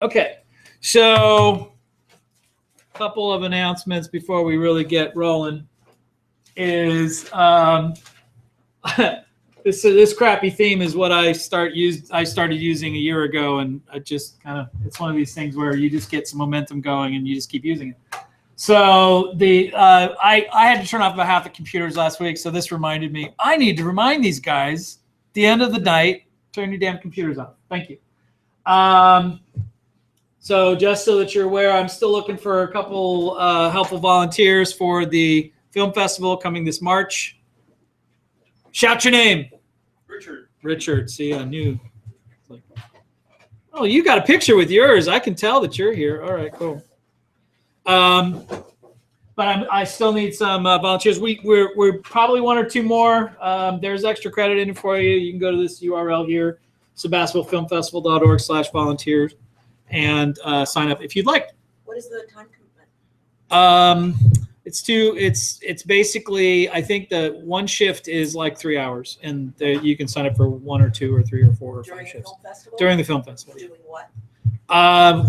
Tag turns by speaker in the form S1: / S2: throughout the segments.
S1: Okay, so a couple of announcements before we really get rolling is this crappy theme is what I started using a year ago, and I just it's one of these things where you just get some momentum going and you just keep using it. So I had to turn off about half the computers last week, so this reminded me. I need to remind these guys at the end of the night, turn your damn computers off. Thank you. So just so that you're aware, I'm still looking for a couple helpful volunteers for the film festival coming this March. Shout your name.
S2: Richard.
S1: Richard. See, I knew. Oh, you got a picture with yours. I can tell that you're here. All right, cool. But I still need some volunteers. We're probably one or two more. There's extra credit in it for you. You can go to this URL here, sebastopilfilmfestival.org/volunteers, and sign up if you'd like.
S3: What is the time commitment?
S1: It's basically, I think the one shift is like 3 hours, and you can sign up for 1 or 2 or 3 or 4 or 5 shifts during the film festival.
S3: Doing what?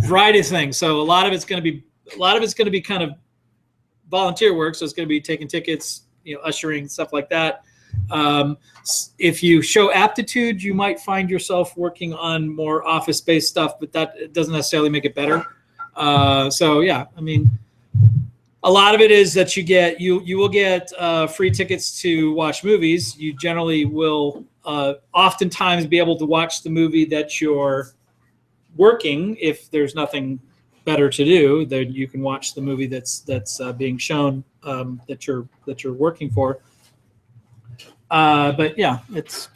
S1: Variety of things. So a lot of it's going to be kind of volunteer work. So it's going to be taking tickets, ushering, stuff like that. If you show aptitude, you might find yourself working on more office-based stuff, but that doesn't necessarily make it better. So yeah, I mean, a lot of it is that you will get free tickets to watch movies. You generally will oftentimes be able to watch the movie that you're working. If there's nothing better to do, then you can watch the movie that's being shown that you're working for. But yeah, that's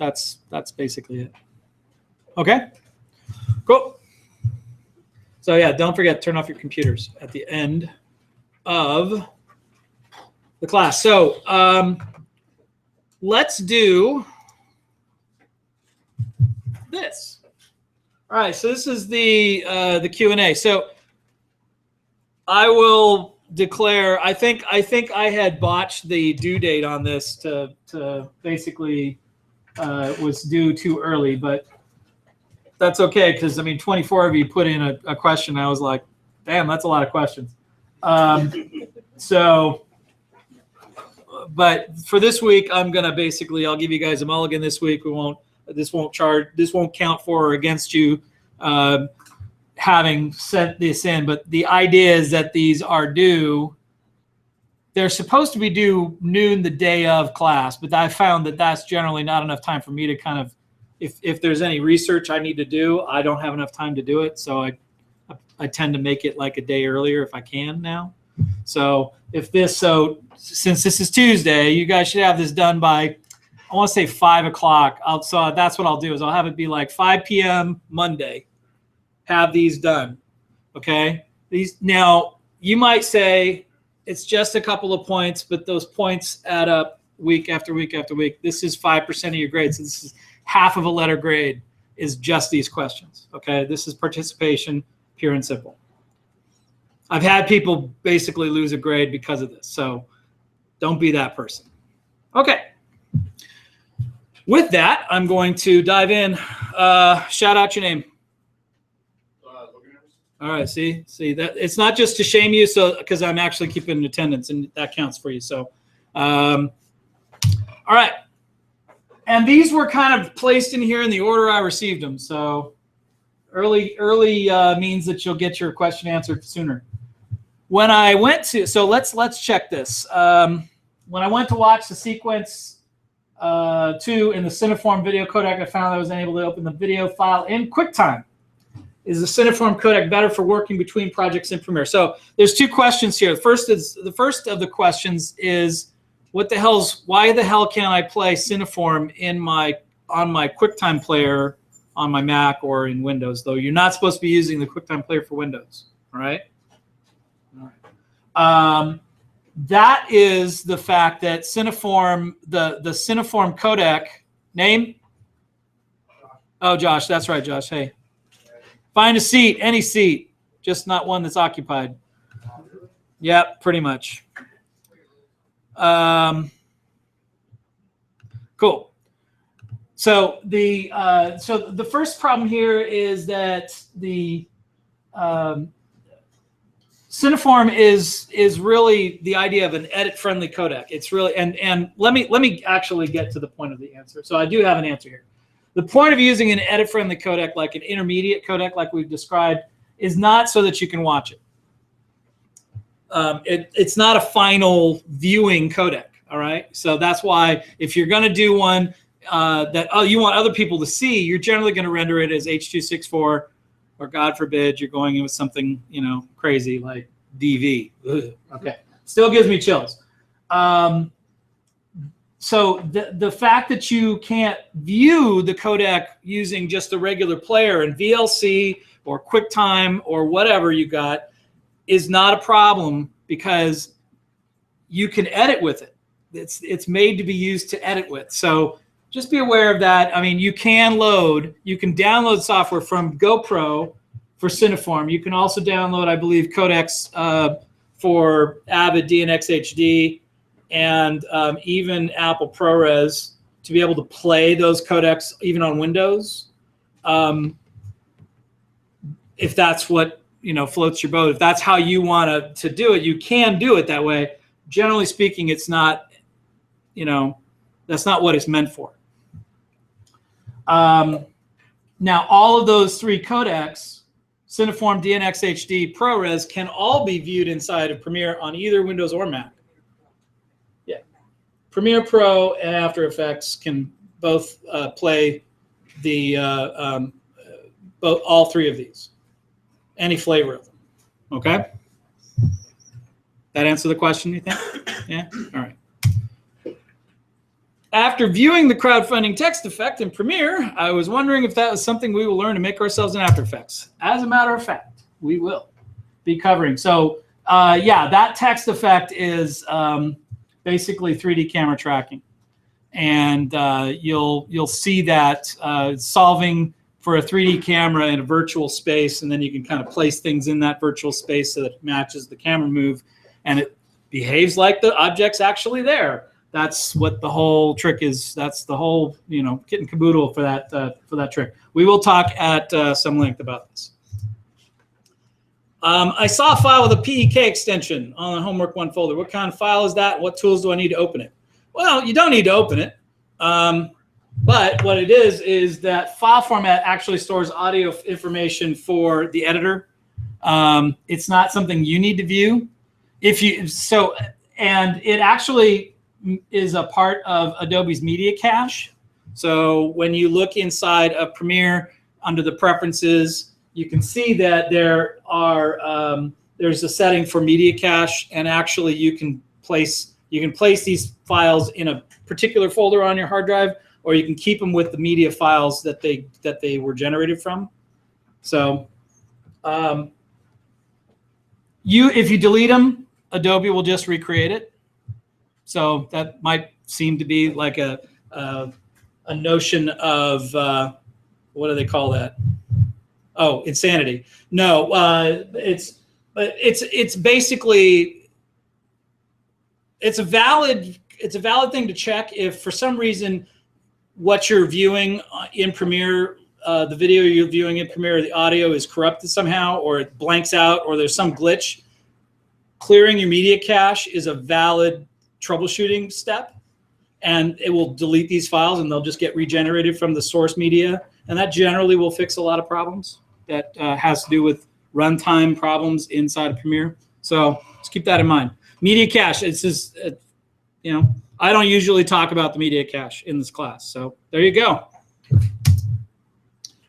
S1: basically it. Okay, cool. So yeah, don't forget, turn off your computers at the end of the class. So let's do this. All right, so this is the Q&A. So I will declare. I think I had botched the due date on this to basically was due too early, but that's okay because I mean 24 of you put in a question. I was like, damn, that's a lot of questions. So, but for this week, I'll give you guys a mulligan this week. This won't count for or against you having sent this in, but the idea is that these are due. They're supposed to be due noon the day of class, but I found that that's generally not enough time for me to kind of, if there's any research I need to do, I don't have enough time to do it. So I tend to make it like a day earlier if I can now. So since this is Tuesday, you guys should have this done by, I want to say 5 o'clock. So that's what I'll do is I'll have it be like 5 p.m. Monday. Have these done, okay? Now you might say it's just a couple of points, but those points add up week after week after week. This is 5% of your grade, so this is half of a letter grade is just these questions, okay? This is participation, pure and simple. I've had people basically lose a grade because of this, so don't be that person. Okay. With that, I'm going to dive in. Shout out your name. All right, see that it's not just to shame you, so because I'm actually keeping attendance and that counts for you. So, all right, and these were kind of placed in here in the order I received them. So, early means that you'll get your question answered sooner. When I went to, so let's check this. When I went to watch the sequence 2 in the Cineform video codec, I found I was unable to open the video file in QuickTime. Is the Cineform codec better for working between projects in Premiere? So there's 2 questions here. The first of the questions is, why the hell can't I play Cineform on my QuickTime player on my Mac or in Windows? Though you're not supposed to be using the QuickTime player for Windows, all right? That is the fact that Cineform, the Cineform codec, name? Oh, Josh, that's right, Josh. Hey. Find a seat, any seat, just not one that's occupied. Yep, pretty much. Cool. So the first problem here is that the Cineform is really the idea of an edit-friendly codec. It's really and let me actually get to the point of the answer. So I do have an answer here. The point of using an edit-friendly codec, like an intermediate codec, like we've described, is not so that you can watch it. It's not a final viewing codec. All right. So that's why if you're going to do one that you want other people to see, you're generally going to render it as H.264. Or God forbid, you're going in with something, crazy like DV. Ugh. Okay, still gives me chills. So the fact that you can't view the codec using just a regular player in VLC or QuickTime or whatever you got is not a problem because you can edit with it. It's made to be used to edit with. So just be aware of that. I mean, you can download software from GoPro for Cineform. You can also download, I believe, codecs for Avid DNX HD and even Apple ProRes to be able to play those codecs even on Windows. If that's what floats your boat, if that's how you want to do it, you can do it that way. Generally speaking, it's not, that's not what it's meant for. Now, all of those three codecs, Cineform, DNX HD, ProRes, can all be viewed inside of Premiere on either Windows or Mac. Yeah, Premiere Pro and After Effects can both play the all three of these, any flavor of them. Okay, that answer the question, you think? Yeah. All right. After viewing the crowdfunding text effect in Premiere, I was wondering if that was something we will learn to make ourselves in After Effects. As a matter of fact, we will be covering. So yeah, that text effect is basically 3D camera tracking. And you'll see that solving for a 3D camera in a virtual space, and then you can kind of place things in that virtual space so that it matches the camera move, and it behaves like the object's actually there. That's what the whole trick is. That's the whole, kit and caboodle for that trick. We will talk at some length about this. I saw a file with a PEK extension on the Homework 1 folder. What kind of file is that? What tools do I need to open it? Well, you don't need to open it. But what it is that file format actually stores audio information for the editor. It's not something you need to view. And it actually is a part of Adobe's media cache. So when you look inside of Premiere under the preferences, you can see that there are there's a setting for media cache, and actually you can place these files in a particular folder on your hard drive, or you can keep them with the media files that they were generated from. So if you delete them, Adobe will just recreate it. So that might seem to be like a notion of what do they call that? Oh, insanity. No, it's basically it's a valid thing to check if for some reason what you're viewing in Premiere, the video you're viewing in Premiere, the audio is corrupted somehow, or it blanks out, or there's some glitch. Clearing your media cache is a valid troubleshooting step, and it will delete these files and they'll just get regenerated from the source media, and that generally will fix a lot of problems that has to do with runtime problems inside of Premiere. So just keep that in mind. Media cache, it's just I don't usually talk about the media cache in this class, so there you go.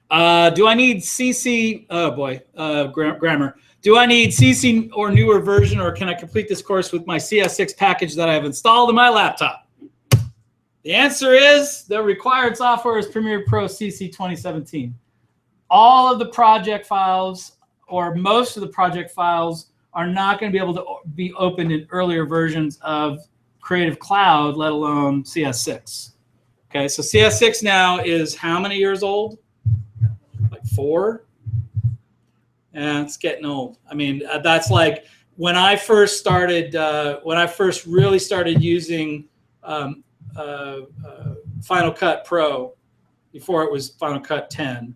S1: Do I need CC? Oh boy, grammar. Do I need CC or newer version, or can I complete this course with my CS6 package that I have installed in my laptop? The answer is the required software is Premiere Pro CC 2017. All of the project files, or most of the project files, are not going to be able to be opened in earlier versions of Creative Cloud, let alone CS6. Okay, so CS6 now is how many years old? Like 4? Yeah, it's getting old. I mean, that's like when I first started, when I first really started using Final Cut Pro, before it was Final Cut 10.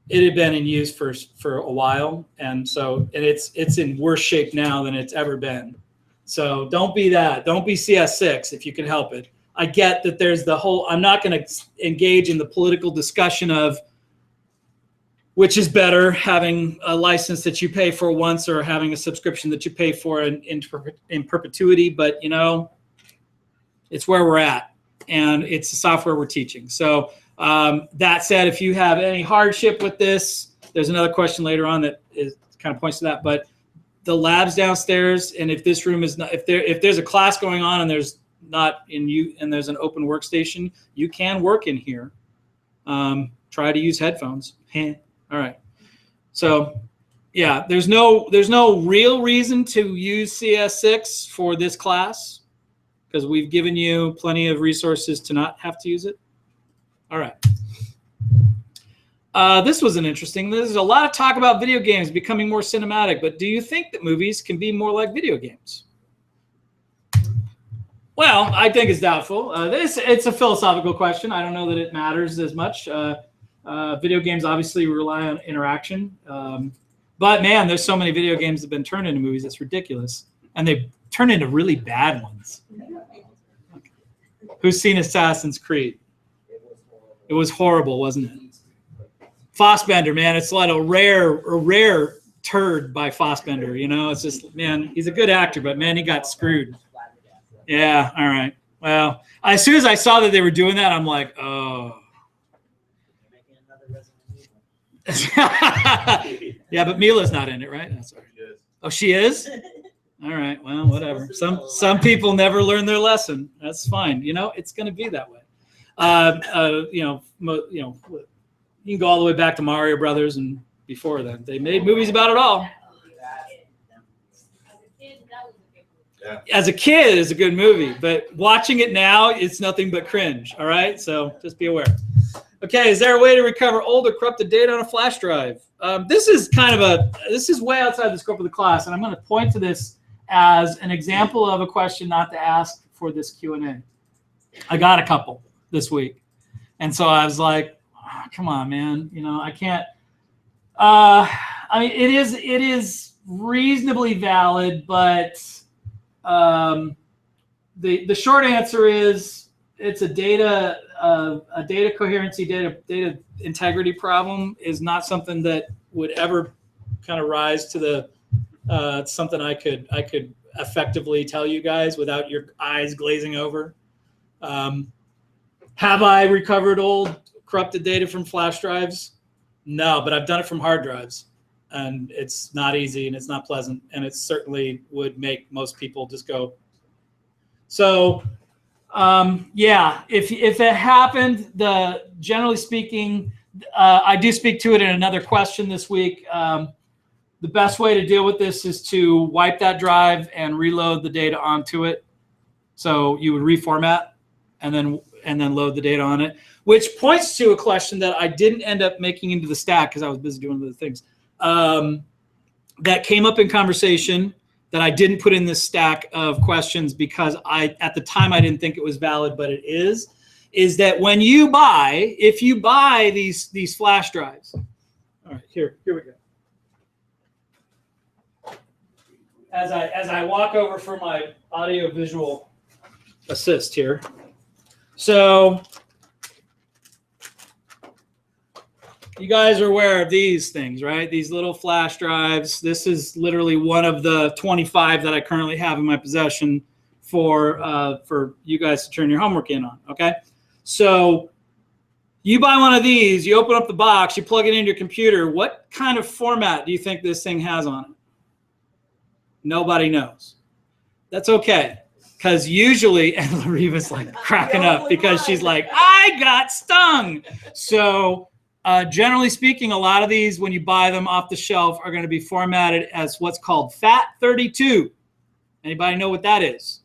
S1: it had been in use for a while, and it's in worse shape now than it's ever been. So don't be that. Don't be CS6 if you can help it. I get that there's the whole. I'm not going to engage in the political discussion of which is better, having a license that you pay for once or having a subscription that you pay for in perpetuity. But, you know, it's where we're at, and it's the software we're teaching. So that said, if you have any hardship with this, there's another question later on that kind of points to that. But the lab's downstairs, and if this room is not, if there's a class going on and there's not in you and there's an open workstation, you can work in here. Try to use headphones. All right. So yeah, there's no real reason to use CS6 for this class because we've given you plenty of resources to not have to use it. All right. This was an interesting. There's a lot of talk about video games becoming more cinematic, but do you think that movies can be more like video games? Well, I think it's doubtful. It's a philosophical question. I don't know that it matters as much. Video games obviously rely on interaction. But man, there's so many video games that have been turned into movies. It's ridiculous. And they've turned into really bad ones. Who's seen Assassin's Creed? It was horrible, wasn't it? Fassbender, man, it's like a rare turd by Fassbender. You know, it's just, man, he's a good actor, but man, he got screwed. Yeah, all right. Well, as soon as I saw that they were doing that, I'm like, oh. Yeah, but Mila's not in it, right? That's right. Oh, she is? All right. Well, whatever. Some people never learn their lesson. That's fine. You know, it's going to be that way. You can go all the way back to Mario Brothers, and before then, they made movies about it all. As a kid, it's a good movie, but watching it now, it's nothing but cringe. All right, so just be aware. Okay, is there a way to recover old or corrupted data on a flash drive? This is way outside the scope of the class, and I'm going to point to this as an example of a question not to ask for this Q&A. I got a couple this week, and so I was like, oh, come on, man, you know, I can't. I mean, it is reasonably valid, but the short answer is it's a data coherency, data integrity problem is not something that would ever kind of rise to the something I could effectively tell you guys without your eyes glazing over. Have I recovered old corrupted data from flash drives? No, but I've done it from hard drives, and it's not easy and it's not pleasant, and it certainly would make most people just go. So yeah, if it happened, generally speaking, I do speak to it in another question this week. The best way to deal with this is to wipe that drive and reload the data onto it. So you would reformat and then load the data on it, which points to a question that I didn't end up making into the stack because I was busy doing other things. That came up in conversation that I didn't put in this stack of questions because at the time I didn't think it was valid, but it is that when you buy, if you buy these flash drives, all right, here we go. As I walk over for my audio visual assist here. So you guys are aware of these things, right? These little flash drives. This is literally one of the 25 that I currently have in my possession for you guys to turn your homework in on, okay? So you buy one of these, you open up the box, you plug it into your computer. What kind of format do you think this thing has on it? Nobody knows. That's okay. Because usually, and Lariva's like cracking up because she's like, I got stung. So generally speaking, a lot of these, when you buy them off the shelf, are going to be formatted as what's called FAT32. Anybody know what that is?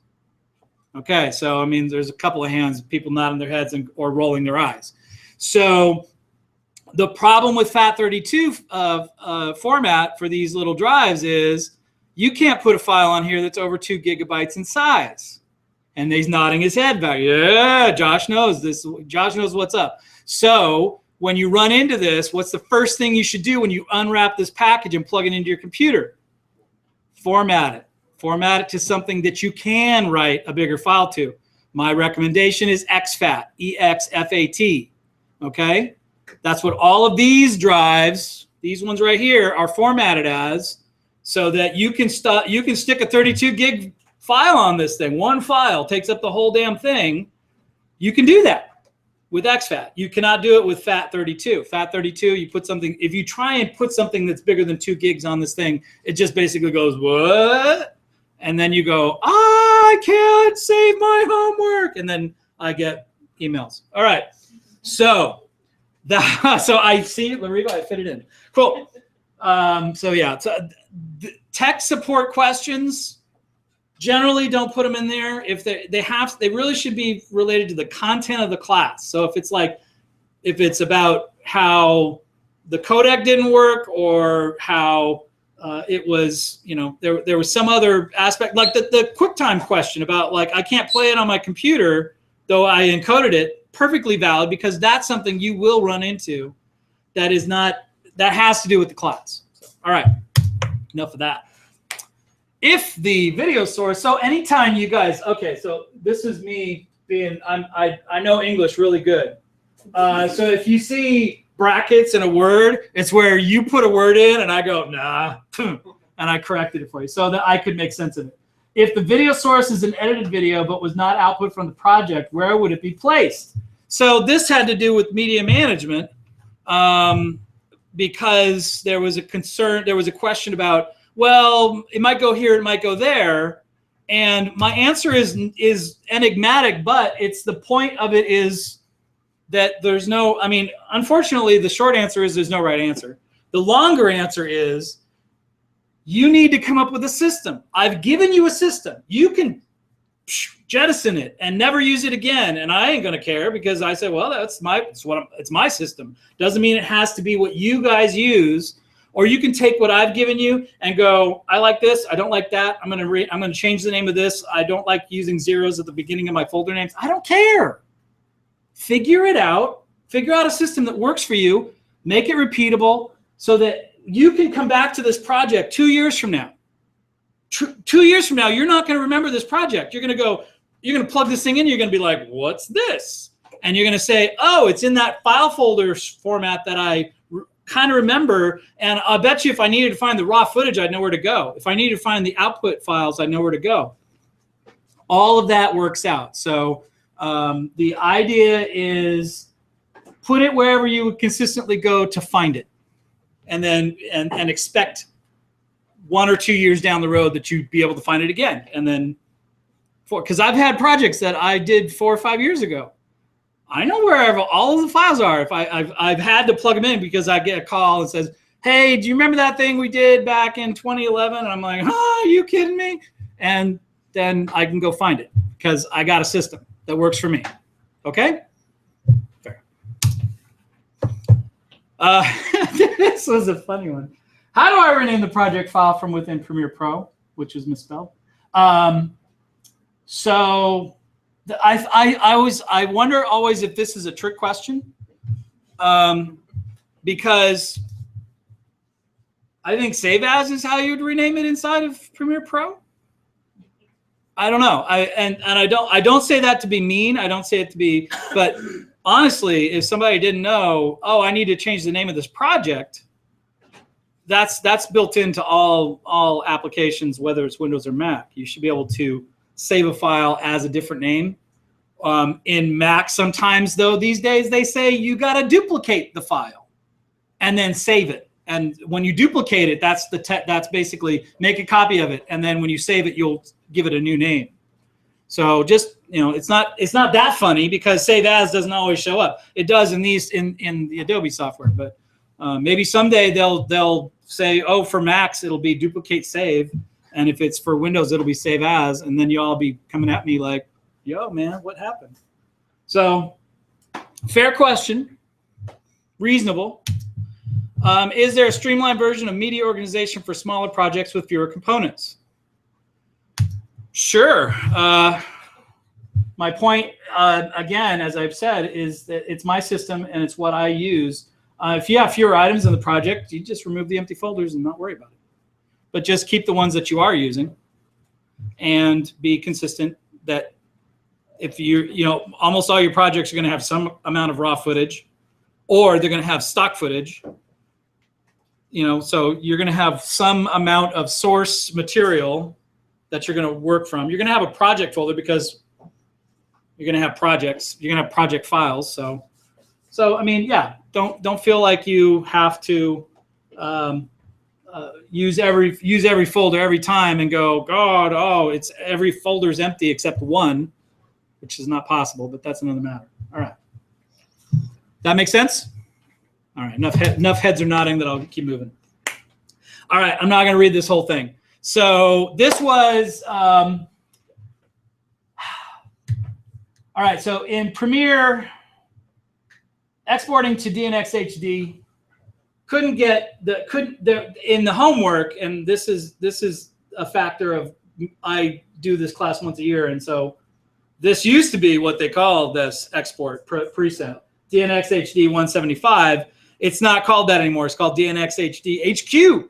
S1: Okay, so I mean, there's a couple of hands, people nodding their heads or rolling their eyes. So the problem with FAT32 format for these little drives is you can't put a file on here that's over 2 gigabytes in size. And he's nodding his head back. Yeah, Josh knows this. Josh knows what's up. So when you run into this, what's the first thing you should do when you unwrap this package and plug it into your computer? Format it. Format it to something that you can write a bigger file to. My recommendation is exFAT, E-X-F-A-T, okay? That's what all of these drives, these ones right here, are formatted as, so that you can stick a 32 gig file on this thing. One file takes up the whole damn thing. You can do that with exFAT. You cannot do it with FAT32. FAT32, you put something, if you try and put something that's bigger than 2 gigs on this thing, it just basically goes, what? And then you go, I can't save my homework. And then I get emails. All right. So so I see, Lariva, I fit it in. Cool. So yeah, tech support questions, generally don't put them in there. If they really should be related to the content of the class. So if it's about how the codec didn't work, or how it was, there was some other aspect, like the QuickTime question about, like, I can't play it on my computer, though I encoded it, perfectly valid, because that's something you will run into that has to do with the class. So, all right, enough of that. If the video source, so anytime you guys, okay, so this is me being, I know English really good. So if you see brackets in a word, it's where you put a word in and I go, nah, and I corrected it for you so that I could make sense of it. If the video source is an edited video but was not output from the project, where would it be placed? So this had to do with media management, because there was a concern, there was a question about, well, it might go here, it might go there. And my answer is enigmatic, but it's the point of it is that there's no, I mean, unfortunately, the short answer is there's no right answer. The longer answer is you need to come up with a system. I've given you a system. You can jettison it and never use it again, and I ain't gonna care, because I said, well, it's my system. Doesn't mean it has to be what you guys use. Or you can take what I've given you and go, I like this, I don't like that. I'm gonna change the name of this. I don't like using zeros at the beginning of my folder names. I don't care. Figure it out. Figure out a system that works for you. Make it repeatable so that you can come back to this project 2 years from now. 2 years from now, you're not going to remember this project. You're going to plug this thing in. You're going to be like, what's this? And you're going to say, oh, it's in that file folder format that I kind of remember. And I bet you if I needed to find the raw footage, I'd know where to go. If I needed to find the output files, I'd know where to go. All of that works out. So the idea is put it wherever you would consistently go to find it. And then and expect 1 or 2 years down the road that you'd be able to find it again. And then, because I've had projects that I did 4 or 5 years ago. I know wherever all of the files are. If I've had to plug them in because I get a call and says, hey, do you remember that thing we did back in 2011? And I'm like, are you kidding me? And then I can go find it because I got a system that works for me. Okay? Fair. This was a funny one. How do I rename the project file from within Premiere Pro, which is misspelled? So I wonder always if this is a trick question, because I think save as is how you'd rename it inside of Premiere Pro. I don't know. I don't say that to be mean. I don't say it to be, but honestly, if somebody didn't know, oh, I need to change the name of this project, that's built into all applications, whether it's Windows or Mac. You should be able to save a file as a different name. In Mac, sometimes though, these days they say you got to duplicate the file and then save it. And when you duplicate it, that's basically make a copy of it, and then when you save it, you'll give it a new name. So just, it's not that funny because save as doesn't always show up. It does in the Adobe software, but maybe someday they'll say, oh, for Macs it'll be duplicate save, and if it's for Windows it'll be save as, and then you all be coming at me like, yo, man, what happened? So, fair question, reasonable. Is there a streamlined version of media organization for smaller projects with fewer components? Sure. my point, again, as I've said, is that it's my system and it's what I use. If you have fewer items in the project, you just remove the empty folders and not worry about it. But just keep the ones that you are using and be consistent that if almost all your projects are going to have some amount of raw footage, or they're going to have stock footage. So you're going to have some amount of source material that you're going to work from. You're going to have a project folder because you're going to have projects. You're going to have project files. So I mean, yeah, don't feel like you have to use every folder every time and go, God, oh, it's every folder's empty except one, which is not possible, but that's another matter. All right. That make sense? All right, enough heads are nodding that I'll keep moving. All right, I'm not going to read this whole thing. So this was, all right, so in Premiere, exporting to DNx HD, in the homework, and this is a factor of, I do this class once a year, and so this used to be what they call this export preset, DNx HD 175. It's not called that anymore. It's called DNx HD HQ.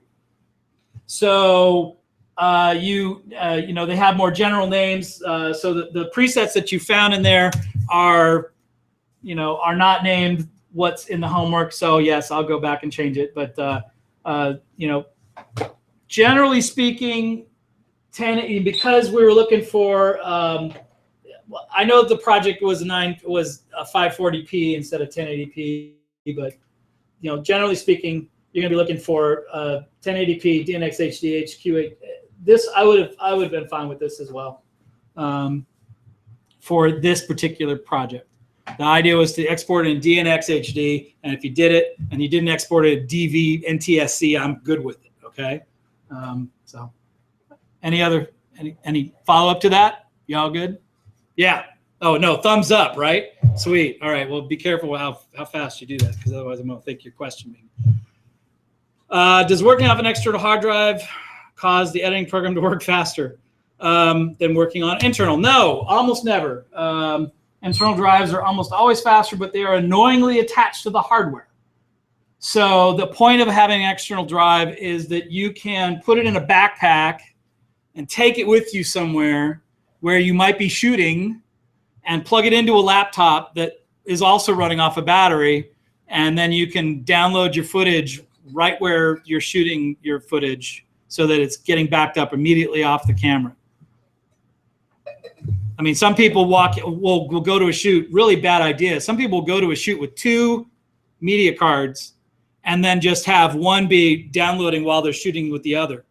S1: So they have more general names. So the presets that you found in there are not named what's in the homework. So yes, I'll go back and change it. But generally speaking, because we were looking for. I know the project was a 540p instead of 1080p, but generally speaking, you're going to be looking for 1080p DNx HD HQ8. This I would have been fine with this as well for this particular project. The idea was to export it in DNx HD, and if you did it and you didn't export it in DV NTSC, I'm good with it. Okay. So, any follow up to that? Y'all good? Yeah. Oh, no, thumbs up, right? Sweet. All right. Well, be careful how fast you do that, because otherwise I'm going to think you're questioning me. Does working off an external hard drive cause the editing program to work faster than working on internal? No, almost never. Internal drives are almost always faster, but they are annoyingly attached to the hardware. So the point of having an external drive is that you can put it in a backpack and take it with you somewhere where you might be shooting and plug it into a laptop that is also running off a battery, and then you can download your footage right where you're shooting your footage so that it's getting backed up immediately off the camera. I mean, some people will go to a shoot, really bad idea. Some people will go to a shoot with 2 media cards and then just have one be downloading while they're shooting with the other.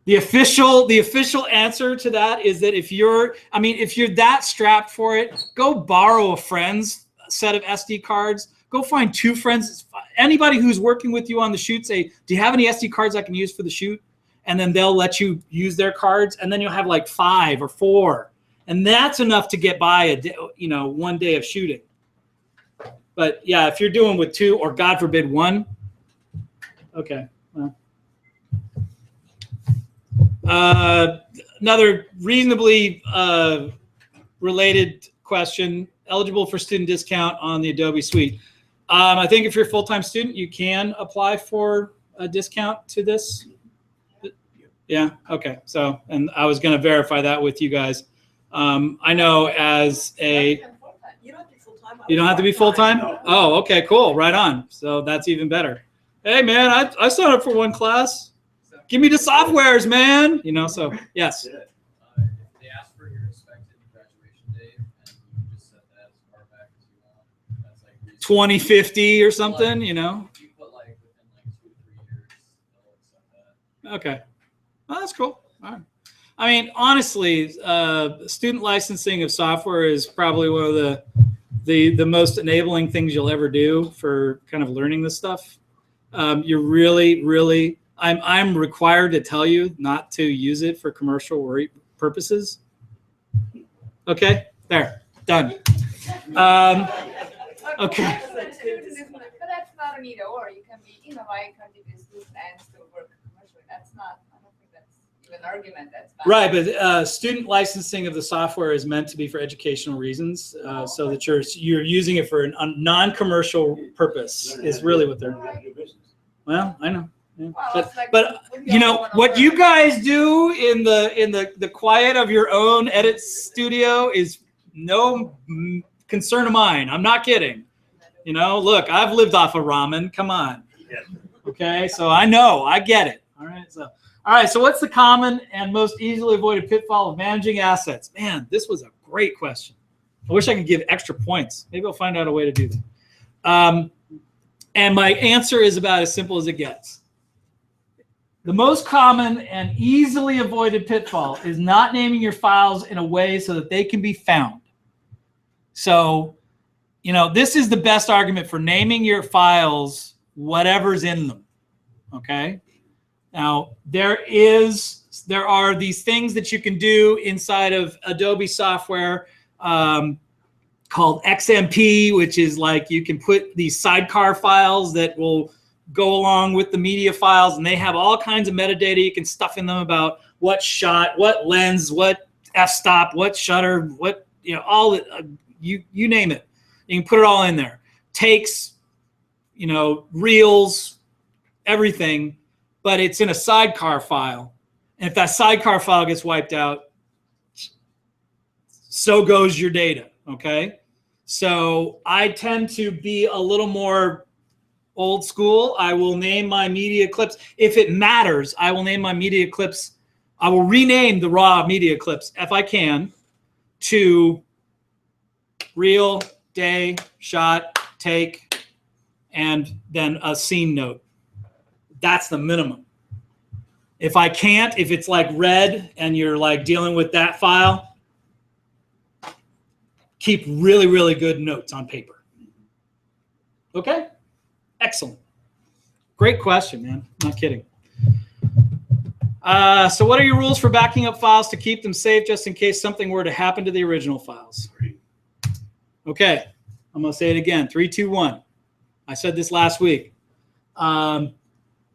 S1: The official answer to that is that if you're that strapped for it, go borrow a friend's set of SD cards. Go find 2 friends. Anybody who's working with you on the shoot, say, do you have any SD cards I can use for the shoot? And then they'll let you use their cards, and then you'll have like 5 or 4, and that's enough to get by one day of shooting. But yeah, if you're doing with 2 or God forbid 1, okay. Well. Another reasonably related question: eligible for student discount on the Adobe Suite? I think if you're a full-time student, you can apply for a discount to this. Yeah. Okay. So, and I was going to verify that with you guys. I know as a.
S3: You don't have to be full-time.
S1: You don't have to be full-time? Oh, okay, cool. Right on. So that's even better. Hey, man, I signed up for one class. Give me the softwares, man. So yes.
S2: If they ask for your expected graduation date, and you just set that as far back as you want, that's like
S1: 2050 or something,
S2: If you put within 2 to 3 years, they'll accept that.
S1: Okay. Well, that's cool. All right. I mean, honestly, student licensing of software is probably one of the most enabling things you'll ever do for kind of learning this stuff. You're really. I'm required to tell you not to use it for commercial purposes. Okay, there, done. Okay.
S4: But that's not an either or. You can be, right, continuous and still work commercially. That's not. I don't think that's. an argument that's valid.
S1: Right, but student licensing of the software is meant to be for educational reasons, so that you're using it for a non-commercial purpose is really what they're. Well, I know. Yeah.
S4: Well, it's like
S1: But
S4: when we
S1: you
S4: all
S1: know
S4: went
S1: what
S4: over-
S1: you guys do in the quiet of your own edit studio is no concern of mine. I'm not kidding. You know, look, I've lived off of ramen. Come on. Okay, so I know, I get it. All right. So what's the common and most easily avoided pitfall of managing assets? Man, this was a great question. I wish I could give extra points. Maybe I'll find out a way to do that. And my answer is about as simple as it gets. The most common and easily avoided pitfall is not naming your files in a way so that they can be found. So, you know, this is the best argument for naming your files whatever's in them. Okay. Now, there are these things that you can do inside of Adobe software called XMP, which is like you can put these sidecar files that will go along with the media files, and they have all kinds of metadata you can stuff in them about what shot, what lens, what f-stop, what shutter, what, you know, all you name it. You can put it all in there. Takes, you know, reels, everything, but it's in a sidecar file. And if that sidecar file gets wiped out, so goes your data, okay? So I tend to be a little more old school. I will name my media clips. If it matters, I will name my media clips. I will rename the raw media clips, if I can, to reel, day, shot, take, and then a scene note. That's the minimum. If I can't, if it's like red and you're like dealing with that file, keep really, really good notes on paper. Okay? Excellent. Great question, man. Not kidding. So what are your rules for backing up files to keep them safe just in case something were to happen to the original files? Okay. I'm going to say it again. 3, 2, 1. I said this last week.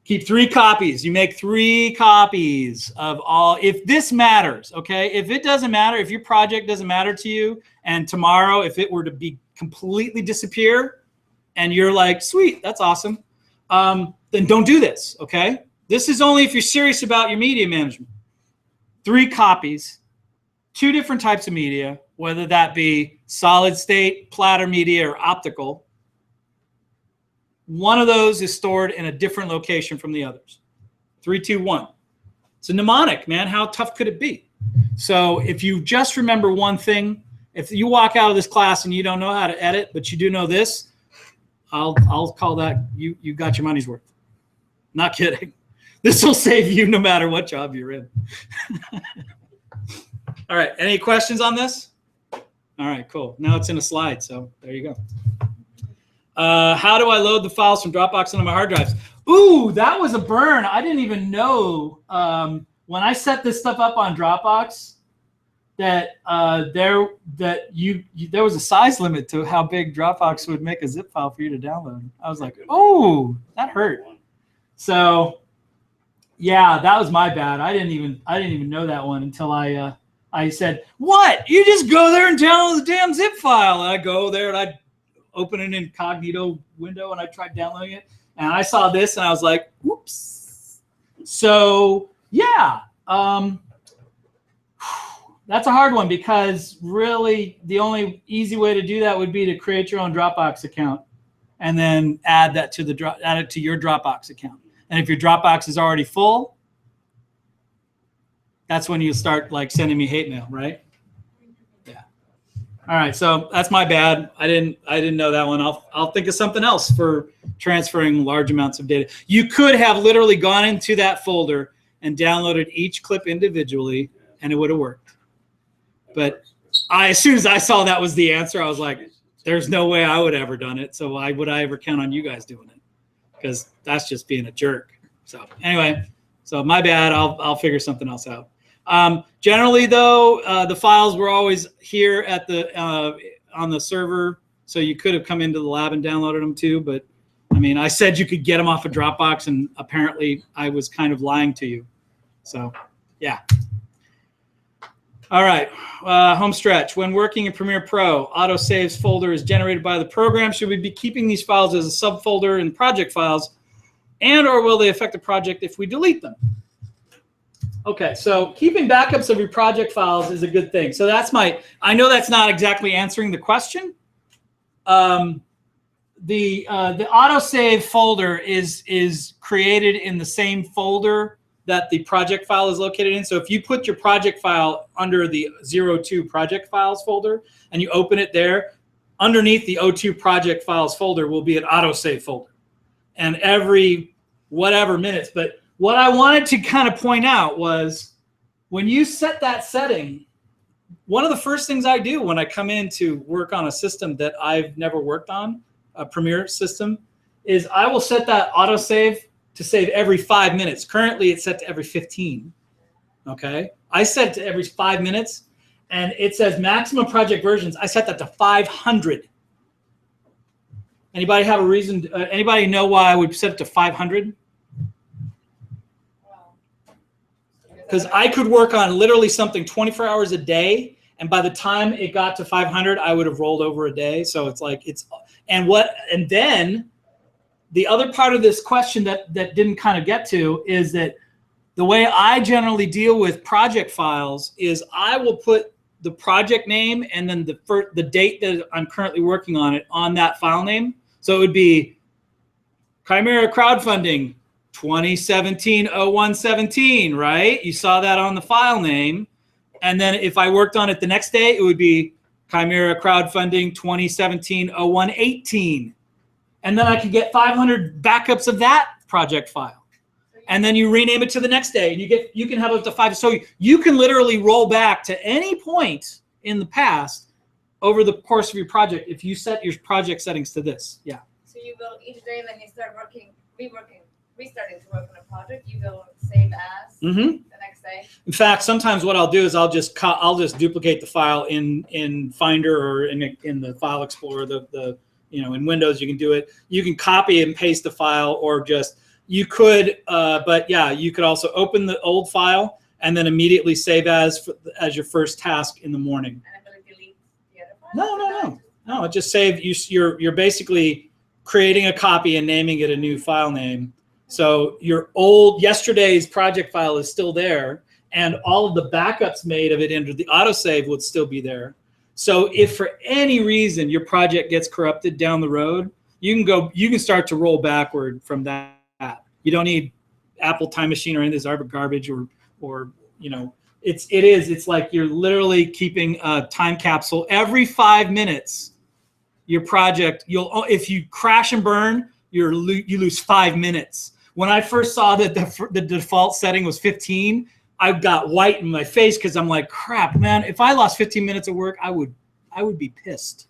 S1: Keep 3 copies. You make 3 copies of all. If this matters, okay? If it doesn't matter, if your project doesn't matter to you, and tomorrow, if it were to be completely disappear, and you're like, sweet, that's awesome, then don't do this, okay? This is only if you're serious about your media management. 3 copies, 2 different types of media, whether that be solid state, platter media, or optical. One of those is stored in a different location from the others. 3, 2, 1. It's a mnemonic, man. How tough could it be? So if you just remember one thing, if you walk out of this class and you don't know how to edit, but you do know this, I'll call that you got your money's worth. Not kidding. This will save you no matter what job you're in. All right. Any questions on this? All right, cool. Now it's in a slide, so there you go. How do I load the files from Dropbox into my hard drives? Ooh, that was a burn. I didn't even know when I set this stuff up on Dropbox that there was a size limit to how big Dropbox would make a zip file for you to download. I was like, oh, that hurt. So yeah, that was my bad. I didn't even know that one until I said, what? You just go there and download the damn zip file. And I go there and I open an incognito window and I tried downloading it. And I saw this and I was like, whoops. So yeah, that's a hard one because really the only easy way to do that would be to create your own Dropbox account and then add it to your Dropbox account. And if your Dropbox is already full, that's when you start like sending me hate mail, right? Yeah. All right, so that's my bad. I didn't know that one. I'll think of something else for transferring large amounts of data. You could have literally gone into that folder and downloaded each clip individually, and it would have worked. But as soon as I saw that was the answer, I was like, there's no way I would have ever done it. So why would I ever count on you guys doing it? Because that's just being a jerk. So anyway, so my bad. I'll figure something else out. Generally, though, the files were always here at the on the server, so you could have come into the lab and downloaded them too. But I mean, I said you could get them off of Dropbox, and apparently I was kind of lying to you. So Yeah. All right. Home stretch. When working in Premiere Pro, autosaves folder is generated by the program. Should we be keeping these files as a subfolder in project files, and or will they affect the project if we delete them? Okay, so keeping backups of your project files is a good thing. So that's I know that's not exactly answering the question. The autosave folder is created in the same folder that the project file is located in. So if you put your project file under the 02 project files folder and you open it there, underneath the 02 project files folder will be an autosave folder. And every whatever minutes. But what I wanted to kind of point out was when you set that setting, one of the first things I do when I come in to work on a system that I've never worked on, a Premiere system, is I will set that autosave to save every 5 minutes. Currently, it's set to every 15. Okay, I set it to every 5 minutes, and it says maximum project versions. I set that to 500. Anybody have a reason? Anybody know why I would set it to 500? Because I could work on literally something 24 hours a day, and by the time it got to 500, I would have rolled over a day. So it's like and then the other part of this question that didn't kind of get to is that the way I generally deal with project files is I will put the project name and then the date that I'm currently working on it on that file name. So it would be Chimera crowdfunding 2017-01-17, right? You saw that on the file name. And then if I worked on it the next day, it would be Chimera crowdfunding 2017-01-18. And then I could get 500 backups of that project file. And then you rename it to the next day, and you can have up to 5. So you can literally roll back to any point in the past over the course of your project if you set your project settings to this. Yeah.
S4: So you will each day when you start restarting to work on a project, you will save as the next day.
S1: In fact, sometimes what I'll do is I'll just duplicate the file in Finder or in the File Explorer. In Windows you can do it. You can copy and paste the file, or just you could. But yeah, you could also open the old file and then immediately save as your first task in the morning.
S4: And will it delete the other file?
S1: No. It just saves you. You're basically creating a copy and naming it a new file name. So your yesterday's project file is still there, and all of the backups made of it under the autosave would still be there. So if for any reason your project gets corrupted down the road, you can start to roll backward from that. You don't need Apple Time Machine or any of this garbage or it's like you're literally keeping a time capsule. Every 5 minutes, your project, if you crash and burn, you lose 5 minutes. When I first saw that the default setting was 15, I got white in my face because I'm like, crap, man, if I lost 15 minutes of work, I would be pissed,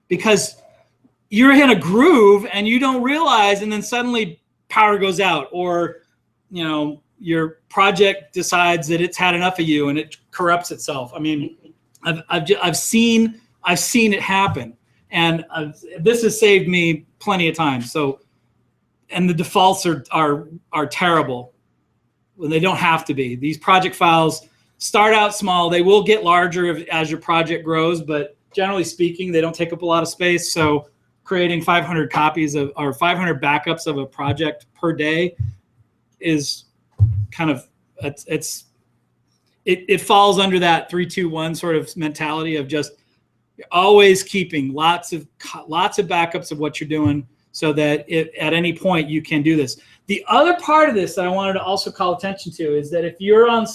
S1: because you're in a groove and you don't realize, and then suddenly power goes out, or your project decides that it's had enough of you and it corrupts itself. I mean, I've seen it happen, and this has saved me plenty of times. So, and the defaults are terrible when they don't have to be. These project files start out small. They will get larger as your project grows, but generally speaking, they don't take up a lot of space. So creating 500 copies or 500 backups of a project per day is kind of, it falls under that 3-2-1 sort of mentality of just always keeping lots of backups of what you're doing, so that at any point you can do this. The other part of this that I wanted to also call attention to is that if you're on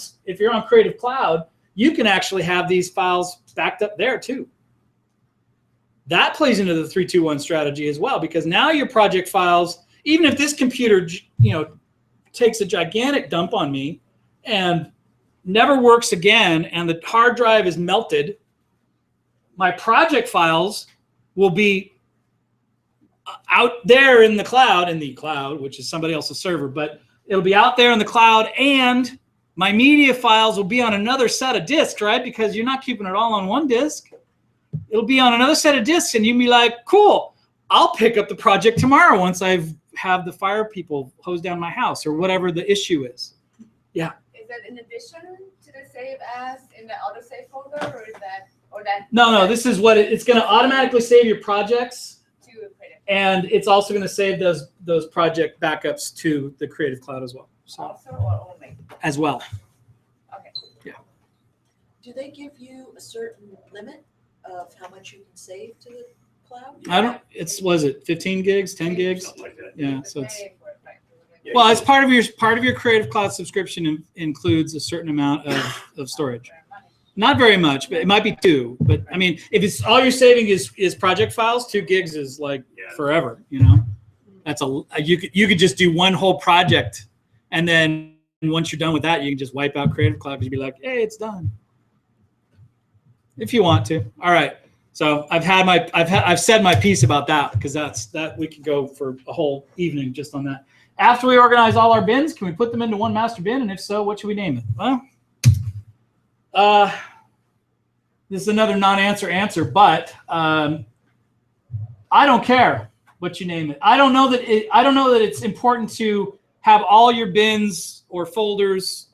S1: Creative Cloud, you can actually have these files backed up there too. That plays into the 3-2-1 strategy as well, because now your project files, even if this computer takes a gigantic dump on me and never works again, and the hard drive is melted, my project files will be out there in the cloud, which is somebody else's server, but it'll be out there in the cloud, and my media files will be on another set of disks, right? Because you're not keeping it all on one disk. It'll be on another set of disks, and you'll be like, cool, I'll pick up the project tomorrow once I've have the fire people hose down my house, or whatever the issue is. Yeah.
S4: Is Is that in addition to the save as in the autosave folder, or is that?
S1: No, this is what it's going to automatically save your projects,
S4: To Creative.
S1: and it's also going to save those project backups to the Creative Cloud as well. So
S4: Also or only?
S1: as well.
S4: Okay.
S3: Do they give you a certain limit of how much you can save to the cloud?
S1: I don't. Was it 15 gigs, 10 gigs?
S5: Something like that.
S1: Yeah. So it's.
S4: Pay for it, right?
S5: Yeah,
S1: Well, it's part of your Creative Cloud subscription includes a certain amount of storage. Not very much, but it might be 2. But I mean, if it's all you're saving is project files, 2 gigs is like
S5: Yeah.
S1: forever. You know, that's you could just do one whole project, and then once you're done with that, you can just wipe out Creative Cloud because you'd be like, hey, it's done. If you want to. All right. So I've said my piece about that because that we could go for a whole evening just on that. After we organize all our bins, can we put them into one master bin? And if so, what should we name it? Well, this is another non-answer, but I don't care what you name it. I don't know that it's important to have all your bins or folders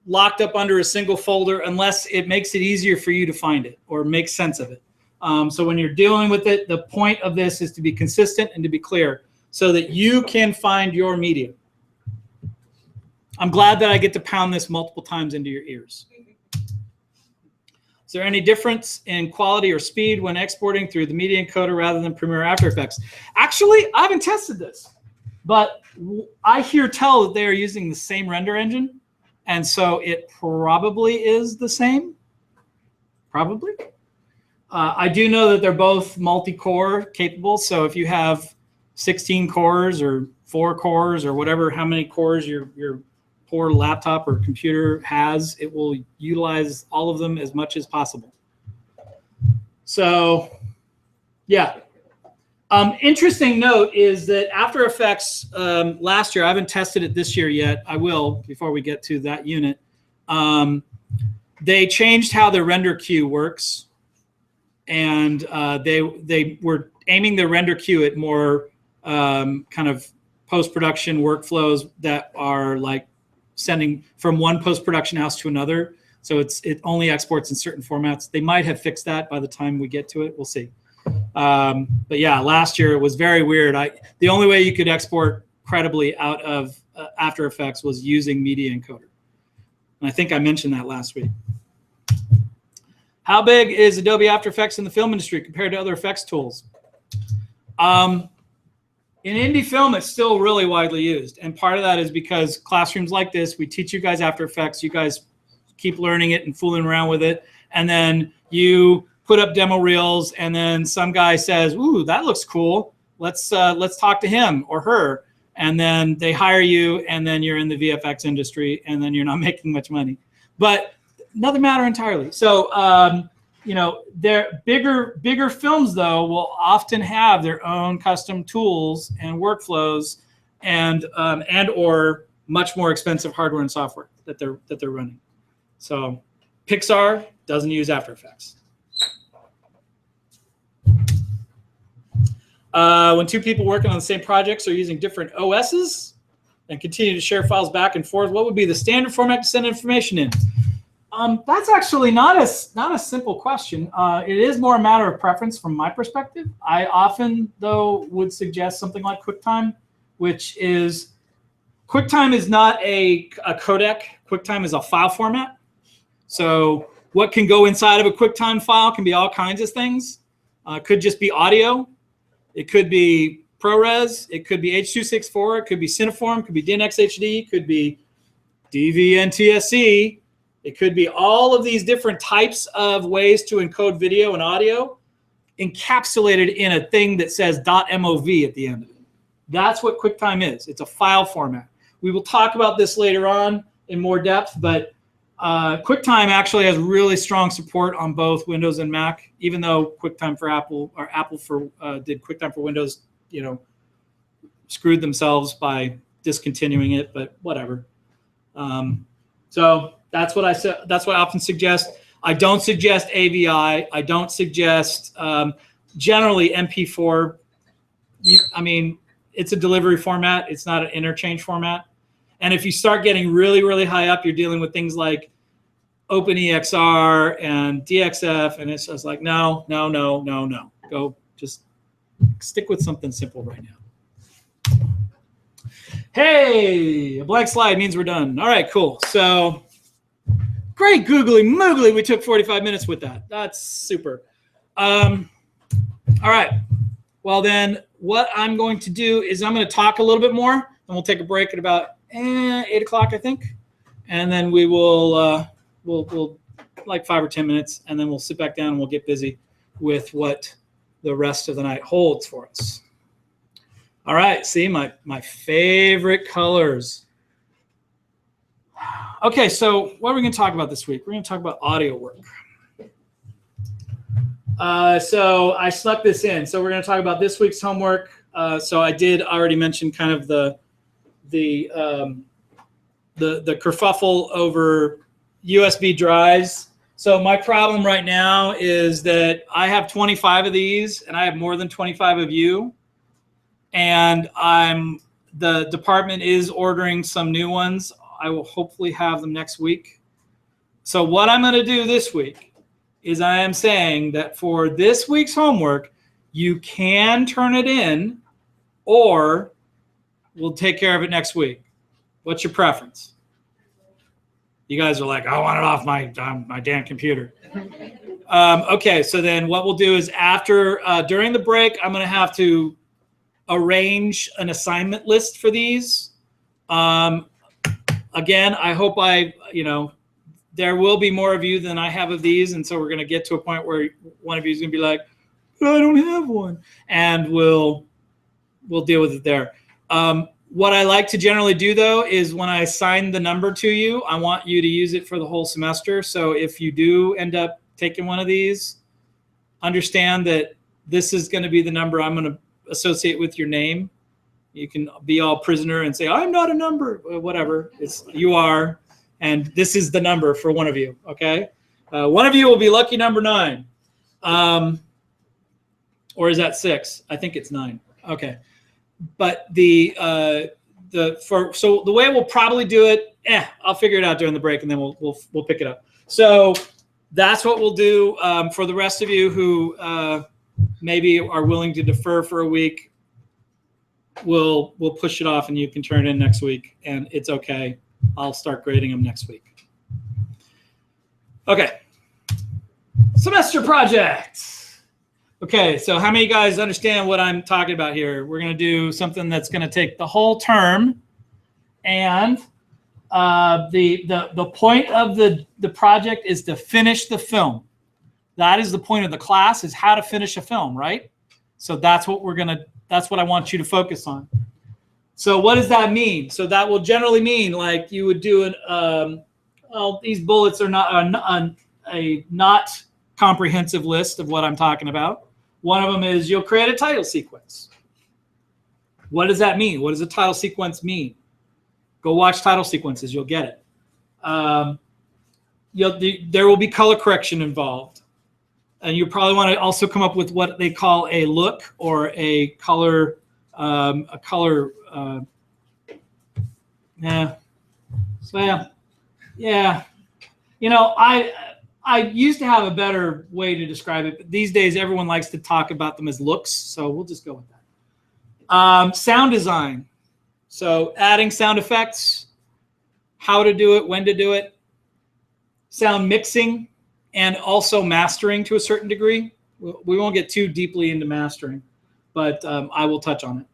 S1: locked up under a single folder unless it makes it easier for you to find it or make sense of it. So when you're dealing with it, the point of this is to be consistent and to be clear so that you can find your media. I'm glad that I get to pound this multiple times into your ears. Is there any difference in quality or speed when exporting through the media encoder rather than Premiere or After Effects? Actually, I haven't tested this, but I hear tell that they are using the same render engine, and so it probably is the same. Probably. I do know that they're both multi-core capable, so if you have 16 cores or 4 cores or whatever, how many cores your poor laptop or computer has, it will utilize all of them as much as possible. So, yeah. Interesting note is that After Effects last year, I haven't tested it this year yet. I will before we get to that unit. They changed how the render queue works, and they were aiming the render queue at more kind of post-production workflows that are like sending from one post-production house to another. So it only exports in certain formats. They might have fixed that by the time we get to it. We'll see. But yeah, last year it was very weird. The only way you could export credibly out of After Effects was using Media Encoder. And I think I mentioned that last week. How big is Adobe After Effects in the film industry compared to other effects tools? In indie film, it's still really widely used. And part of that is because classrooms like this, we teach you guys After Effects. You guys keep learning it and fooling around with it. And then you put up demo reels, and then some guy says, ooh, that looks cool. Let's talk to him or her. And then they hire you, and then you're in the VFX industry, and then you're not making much money. But another matter entirely. So, you know, their bigger films, though, will often have their own custom tools and workflows and or much more expensive hardware and software that they're running. So Pixar doesn't use After Effects. When 2 people working on the same projects are using different OSs and continue to share files back and forth, what would be the standard format to send information in? That's actually not a simple question. It is more a matter of preference from my perspective. I often, though, would suggest something like QuickTime, which is QuickTime is not a codec. QuickTime is a file format. So what can go inside of a QuickTime file can be all kinds of things. It could just be audio. It could be ProRes. It could be H.264. It could be Cineform. It could be DNX HD. It could be DVNTSC. It could be all of these different types of ways to encode video and audio encapsulated in a thing that says .mov at the end of it. That's what QuickTime is. It's a file format. We will talk about this later on in more depth, but QuickTime actually has really strong support on both Windows and Mac, even though QuickTime for Apple or Apple did QuickTime for Windows, you know, screwed themselves by discontinuing it, but whatever. So that's what I said. That's what I often suggest. I don't suggest AVI. I don't suggest generally MP4. I mean, it's a delivery format. It's not an interchange format. And if you start getting really, really high up, you're dealing with things like OpenEXR and DXF, and it's just like, no. Go just stick with something simple right now. Hey, a blank slide means we're done. All right, cool. So great googly moogly. We took 45 minutes with that. That's super. All right. Well, then what I'm going to do is I'm going to talk a little bit more, and we'll take a break at about 8 o'clock, I think. And then we will, we'll like 5 or 10 minutes, and then we'll sit back down and we'll get busy with what the rest of the night holds for us. All right, see my favorite colors. Okay, so what are we going to talk about this week? We're going to talk about audio work. So I snuck this in. So we're going to talk about this week's homework. So I did already mention kind of the kerfuffle over USB drives. So my problem right now is that I have 25 of these, and I have more than 25 of you. And the department is ordering some new ones. I will hopefully have them next week. So what I'm going to do this week is I am saying that for this week's homework, you can turn it in, or we'll take care of it next week. What's your preference? You guys are like, I want it off my damn computer. Okay, so then what we'll do is after, during the break, I'm going to have to arrange an assignment list for these. Again, I hope there will be more of you than I have of these, and so we're going to get to a point where one of you is going to be like, I don't have one, and we'll deal with it there. What I like to generally do, though, is when I assign the number to you, I want you to use it for the whole semester. So if you do end up taking one of these, understand that this is going to be the number I'm going to associate with your name. You can be all prisoner and say, I'm not a number, whatever. You are, and this is the number for one of you, okay? One of you will be lucky number 9. Or is that 6? I think it's 9. Okay. But the way we'll probably do it, I'll figure it out during the break, and then we'll pick it up. So that's what we'll do. For the rest of you who maybe are willing to defer for a week, we'll push it off, and you can turn it in next week, and it's okay. I'll start grading them next week. Okay. Semester projects. Okay, so how many of you guys understand what I'm talking about here? We're going to do something that's going to take the whole term, and the point of the project is to finish the film. That is the point of the class, is how to finish a film, right? So that's what that's what I want you to focus on. So what does that mean? So that will generally mean, like, you would do these bullets are not a not comprehensive list of what I'm talking about. One of them is you'll create a title sequence. What does that mean? What does a title sequence mean? Go watch title sequences. You'll get it. There will be color correction involved. And you probably want to also come up with what they call a look or a color, yeah. So yeah. You know, I used to have a better way to describe it, but these days everyone likes to talk about them as looks, so we'll just go with that. Sound design. So adding sound effects, how to do it, when to do it. Sound mixing, and also mastering to a certain degree. We won't get too deeply into mastering, but I will touch on it.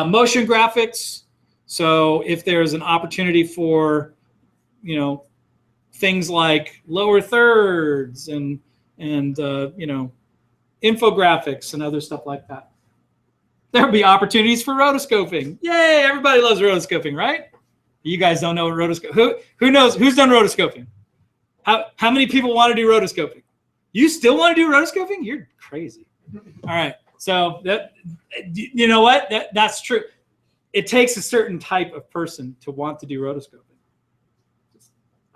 S1: Motion graphics. So if there's an opportunity for, things like lower thirds and infographics and other stuff like that. There'll be opportunities for rotoscoping. Yay! Everybody loves rotoscoping, right? You guys don't know what rotoscoping. Who knows? Who's done rotoscoping? How many people want to do rotoscoping? You still want to do rotoscoping? You're crazy. All right. So you know what? That's true. It takes a certain type of person to want to do rotoscoping.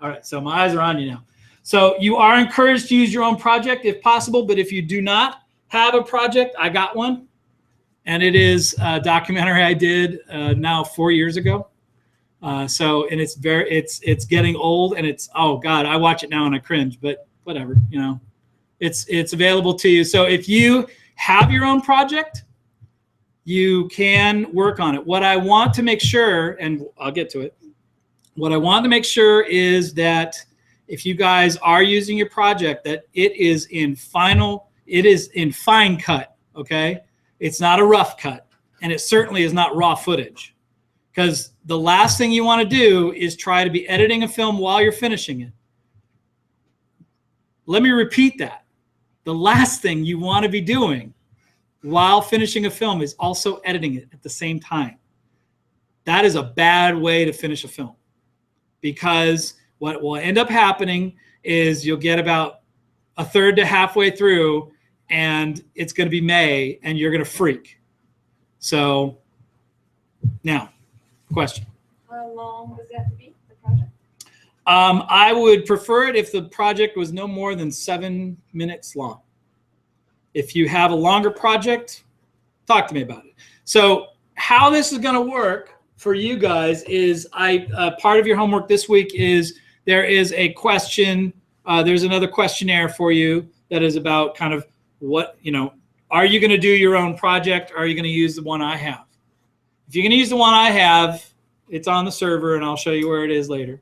S1: All right. So my eyes are on you now. So you are encouraged to use your own project if possible, but if you do not have a project, I got one. And it is a documentary I did now 4 years ago. So, and it's getting old, and it's, oh God, I watch it now and I cringe, but whatever, you know, it's available to you. So if you have your own project, you can work on it. What I want to make sure, and I'll get to it, what I want to make sure is that if you guys are using your project, that it is in fine cut, okay? It's not a rough cut, and it certainly is not raw footage. Because the last thing you want to do is try to be editing a film while you're finishing it. Let me repeat that. The last thing you want to be doing while finishing a film is also editing it at the same time. That is a bad way to finish a film, because what will end up happening is you'll get about a third to halfway through and it's going to be May and you're going to freak. So now, question.
S4: How long does it have to be, the project?
S1: I would prefer it if the project was no more than 7 minutes long. If you have a longer project, talk to me about it. So how this is going to work for you guys is part of your homework this week is there is a question. There's another questionnaire for you that is about kind of what, you know, are you going to do your own project? Or are you going to use the one I have? If you're going to use the one I have, it's on the server, and I'll show you where it is later.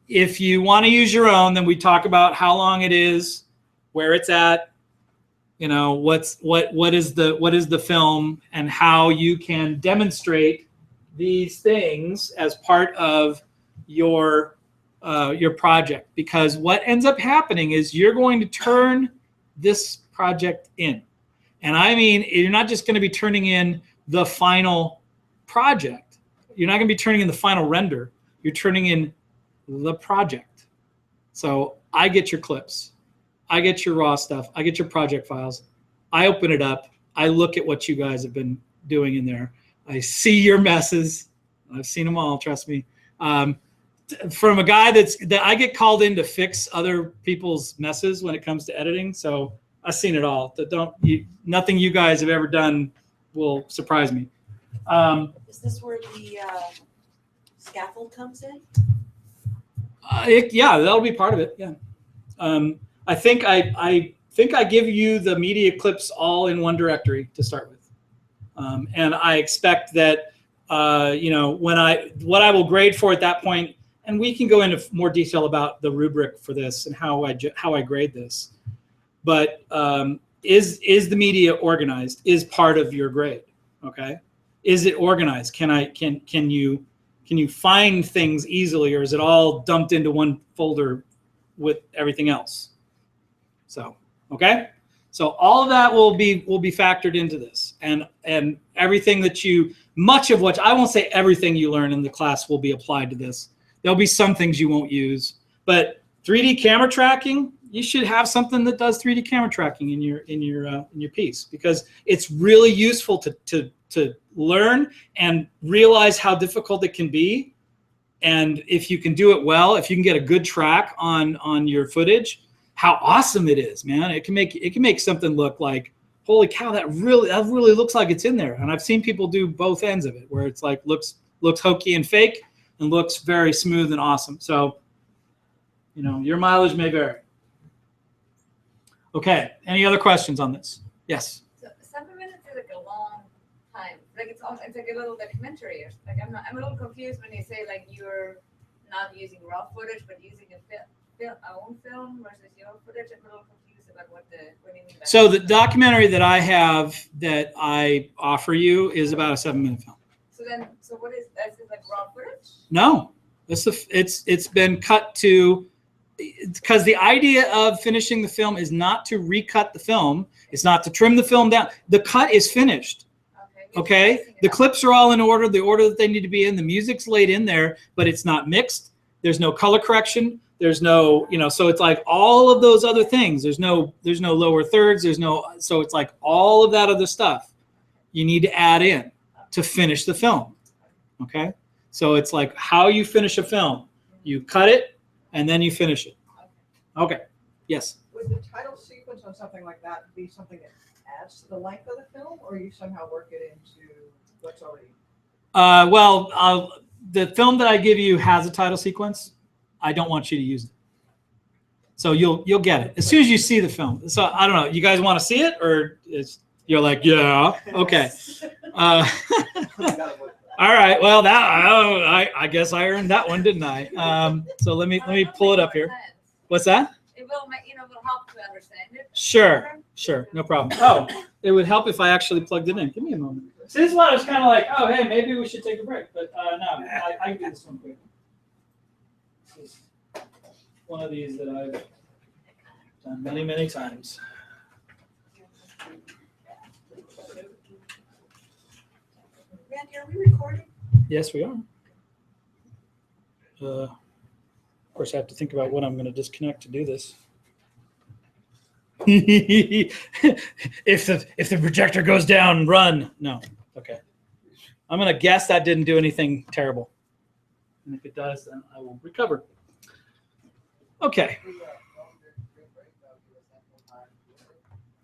S1: If you want to use your own, then we talk about how long it is, where it's at, you know, what is the film, and how you can demonstrate these things as part of your project. Because what ends up happening is you're going to turn this project in, and I mean, you're not just going to be turning in the final project. You're not going to be turning in the final render. You're turning in the project. So I get your clips. I get your raw stuff. I get your project files. I open it up. I look at what you guys have been doing in there. I see your messes. I've seen them all, trust me. From a guy that I get called in to fix other people's messes when it comes to editing. So I've seen it all. Nothing you guys have ever done will surprise me.
S3: Is this where the scaffold comes in?
S1: Yeah, that'll be part of it. Yeah. I think I give you the media clips all in one directory to start with, and I expect that you know, what I will grade for at that point, and we can go into more detail about the rubric for this and how I grade this. But is the media organized? Is part of your grade? Okay. Is it organized? Can you find things easily, or is it all dumped into one folder with everything else? So, okay. So all of that will be factored into this, and everything that much of what, I won't say everything you learn in the class will be applied to this. There'll be some things you won't use, but 3D camera tracking, you should have something that does 3D camera tracking in your piece, because it's really useful to learn and realize how difficult it can be. And if you can do it well, if you can get a good track on your footage, how awesome it is, man. It can make something look like, holy cow, that really looks like it's in there. And I've seen people do both ends of it, where it's like looks hokey and fake and looks very smooth and awesome. So, you know, your mileage may vary. Okay, any other questions on this? Yes.
S4: So 7 minutes is like a long time. Like it's like a little documentary. Or like I'm a little confused when you say like you're not using raw footage but using a own film versus your footage. I'm a little confused about what do you mean by
S1: So the documentary that I have that I offer you is about a 7 minute film.
S4: So what is that? Is it like raw footage?
S1: No, it's been cut to, because the idea of finishing the film is not to recut the film. It's not to trim the film down. The cut is finished. Okay. The clips are all in order, the order that they need to be in. The music's laid in there, but it's not mixed. There's no color correction. There's no, you know, so it's like all of those other things. There's no lower thirds. So it's like all of that other stuff you need to add in to finish the film. Okay. So it's like how you finish a film. You cut it and then you finish it. Okay. Yes.
S5: Would the title sequence on something like that be something that adds to the length of the film, or you somehow work it into what's already?
S1: Well, the film that I give you has a title sequence. I don't want you to use it. So you'll get it as soon as you see the film. So I don't know. You guys want to see it, or you're like, yeah, okay. All right. Well, I guess I earned that one, didn't I? So let me pull it up here. What's that?
S4: It will make, will help to understand it.
S1: Sure, no problem. Oh, it would help if I actually plugged it in. Give me a moment. So this one I was kind of like, oh, hey, maybe we should take a break, but no, I can do this one quick. This is one of these that I've done many, many times.
S3: Randy, are we recording?
S1: Yes, we are. Of course, I have to think about what I'm going to disconnect to do this. if the projector goes down, run. No. Okay. I'm going to guess that didn't do anything terrible. And if it does, then I will recover. Okay.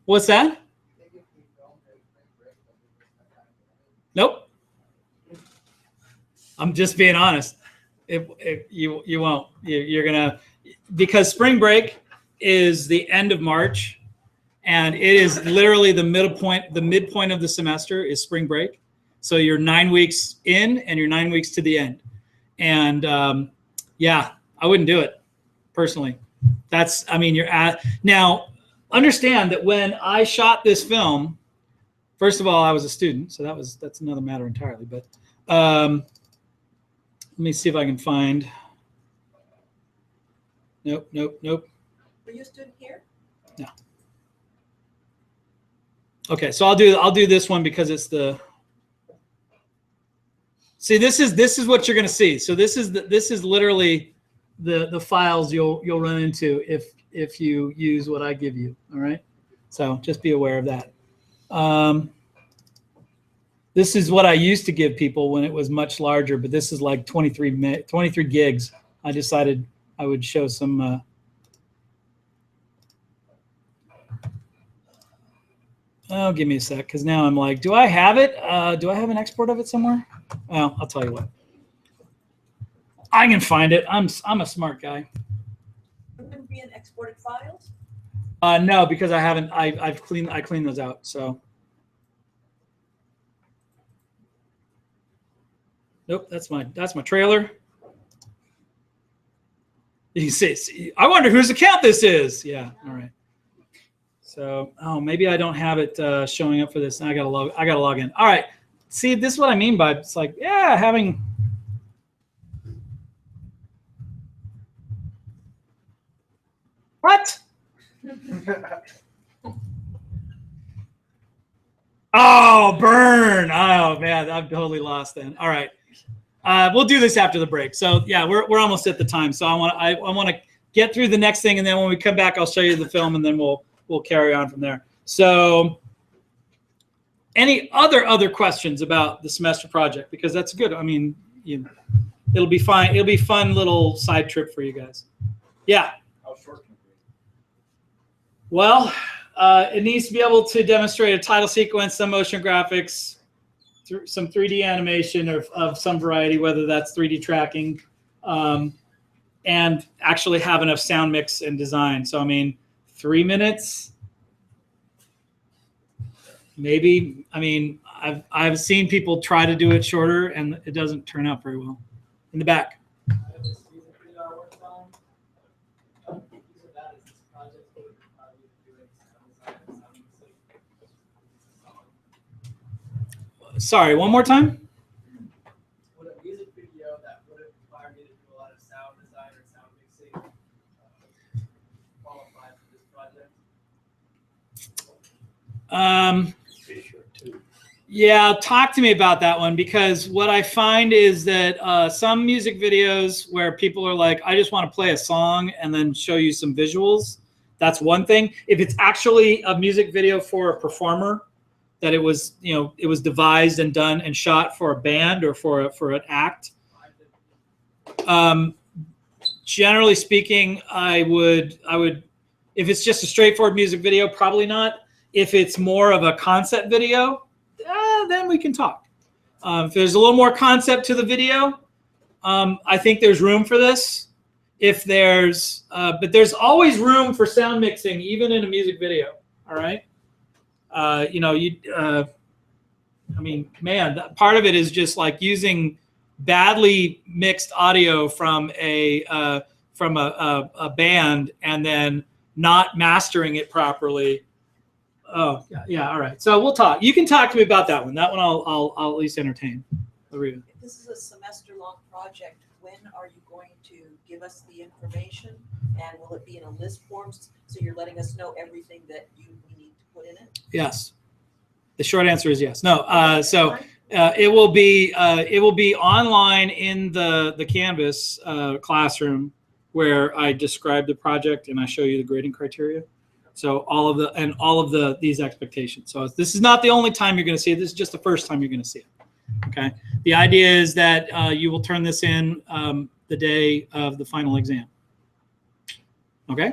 S1: What's that? Nope. I'm just being honest. You won't. You're gonna, because spring break is the end of March, and it is literally the midpoint of the semester is spring break. So you're 9 weeks in and you're 9 weeks to the end. And yeah, I wouldn't do it personally. You're at now. Understand that when I shot this film, first of all, I was a student, so that's another matter entirely. But let me see if I can find. Nope.
S3: Were you a student here?
S1: No. Okay, so I'll do this one because it's the. See, this is what you're going to see. So this is literally the files you'll run into if you use what I give you. All right. So just be aware of that. This is what I used to give people when it was much larger, but this is like 23 gigs. I decided I would show some. Oh, give me a sec, because now I'm like, do I have it? Do I have an export of it somewhere? Well, I'll tell you what. I can find it. I'm a smart guy.
S3: Wouldn't be in exported files?
S1: No, because I haven't. I cleaned those out. So. Nope, that's my trailer. You see, I wonder whose account this is. Yeah, all right. So, maybe I don't have it showing up for this. I gotta log in. All right. See, this is what I mean by it's like, yeah, having. What? Oh, burn! Oh man, I'm totally lost then. All right. We'll do this after the break. So yeah, we're almost at the time. So I want to get through the next thing, and then when we come back, I'll show you the film, and then we'll carry on from there. So any other questions about the semester project? Because that's good. I mean, it'll be fine. It'll be a fun little side trip for you guys. Yeah.
S2: How short can it be?
S1: Well, it needs to be able to demonstrate a title sequence, some motion graphics, some 3D animation of some variety, whether that's 3D tracking, and actually have enough sound mix and design. So, I mean, 3 minutes, maybe. I mean, I've seen people try to do it shorter, and it doesn't turn out very well. In the back. Sorry, one more time?
S2: Would a music video that would require me to do a lot of sound design or sound mixing qualify for this project?
S1: Yeah, talk to me about that one, because what I find is that some music videos where people are like, I just want to play a song and then show you some visuals, that's one thing. If it's actually a music video for a performer, that it was devised and done and shot for a band or for an act. Generally speaking, I would, if it's just a straightforward music video, probably not. If it's more of a concept video, then we can talk. If there's a little more concept to the video, I think there's room for this. If there's, but there's always room for sound mixing, even in a music video. All right. You know, I mean, man, part of it is just like using badly mixed audio from a band and then not mastering it properly. Oh, yeah, all right. So we'll talk. You can talk to me about that one. That one I'll at least entertain.
S3: If this is a semester-long project, when are you going to give us the information? And will it be in a list form? So you're letting us know everything that we need to put in it?
S1: Yes. The short answer is yes. No. So it will be online in the Canvas classroom where I describe the project and I show you the grading criteria. So all of these expectations. So this is not the only time you're going to see it. This is just the first time you're going to see it. Okay. The idea is that you will turn this in the day of the final exam. Okay.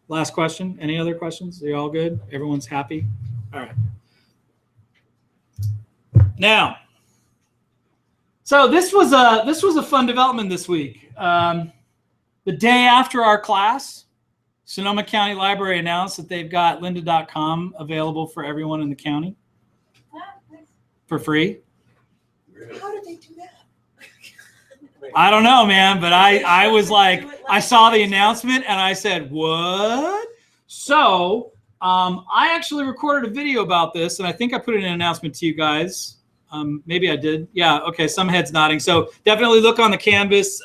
S1: Last question. Any other questions? Are you all good? Everyone's happy? All right. Now, so this was a fun development this week. The day after our class, Sonoma County Library announced that they've got lynda.com available for everyone in the county for free.
S3: How did they do that?
S1: I don't know, man, but I was like, I saw the announcement and I said, what? So I actually recorded a video about this and I think I put in an announcement to you guys. Maybe I did. Yeah. Okay. Some heads nodding. So definitely look on the Canvas.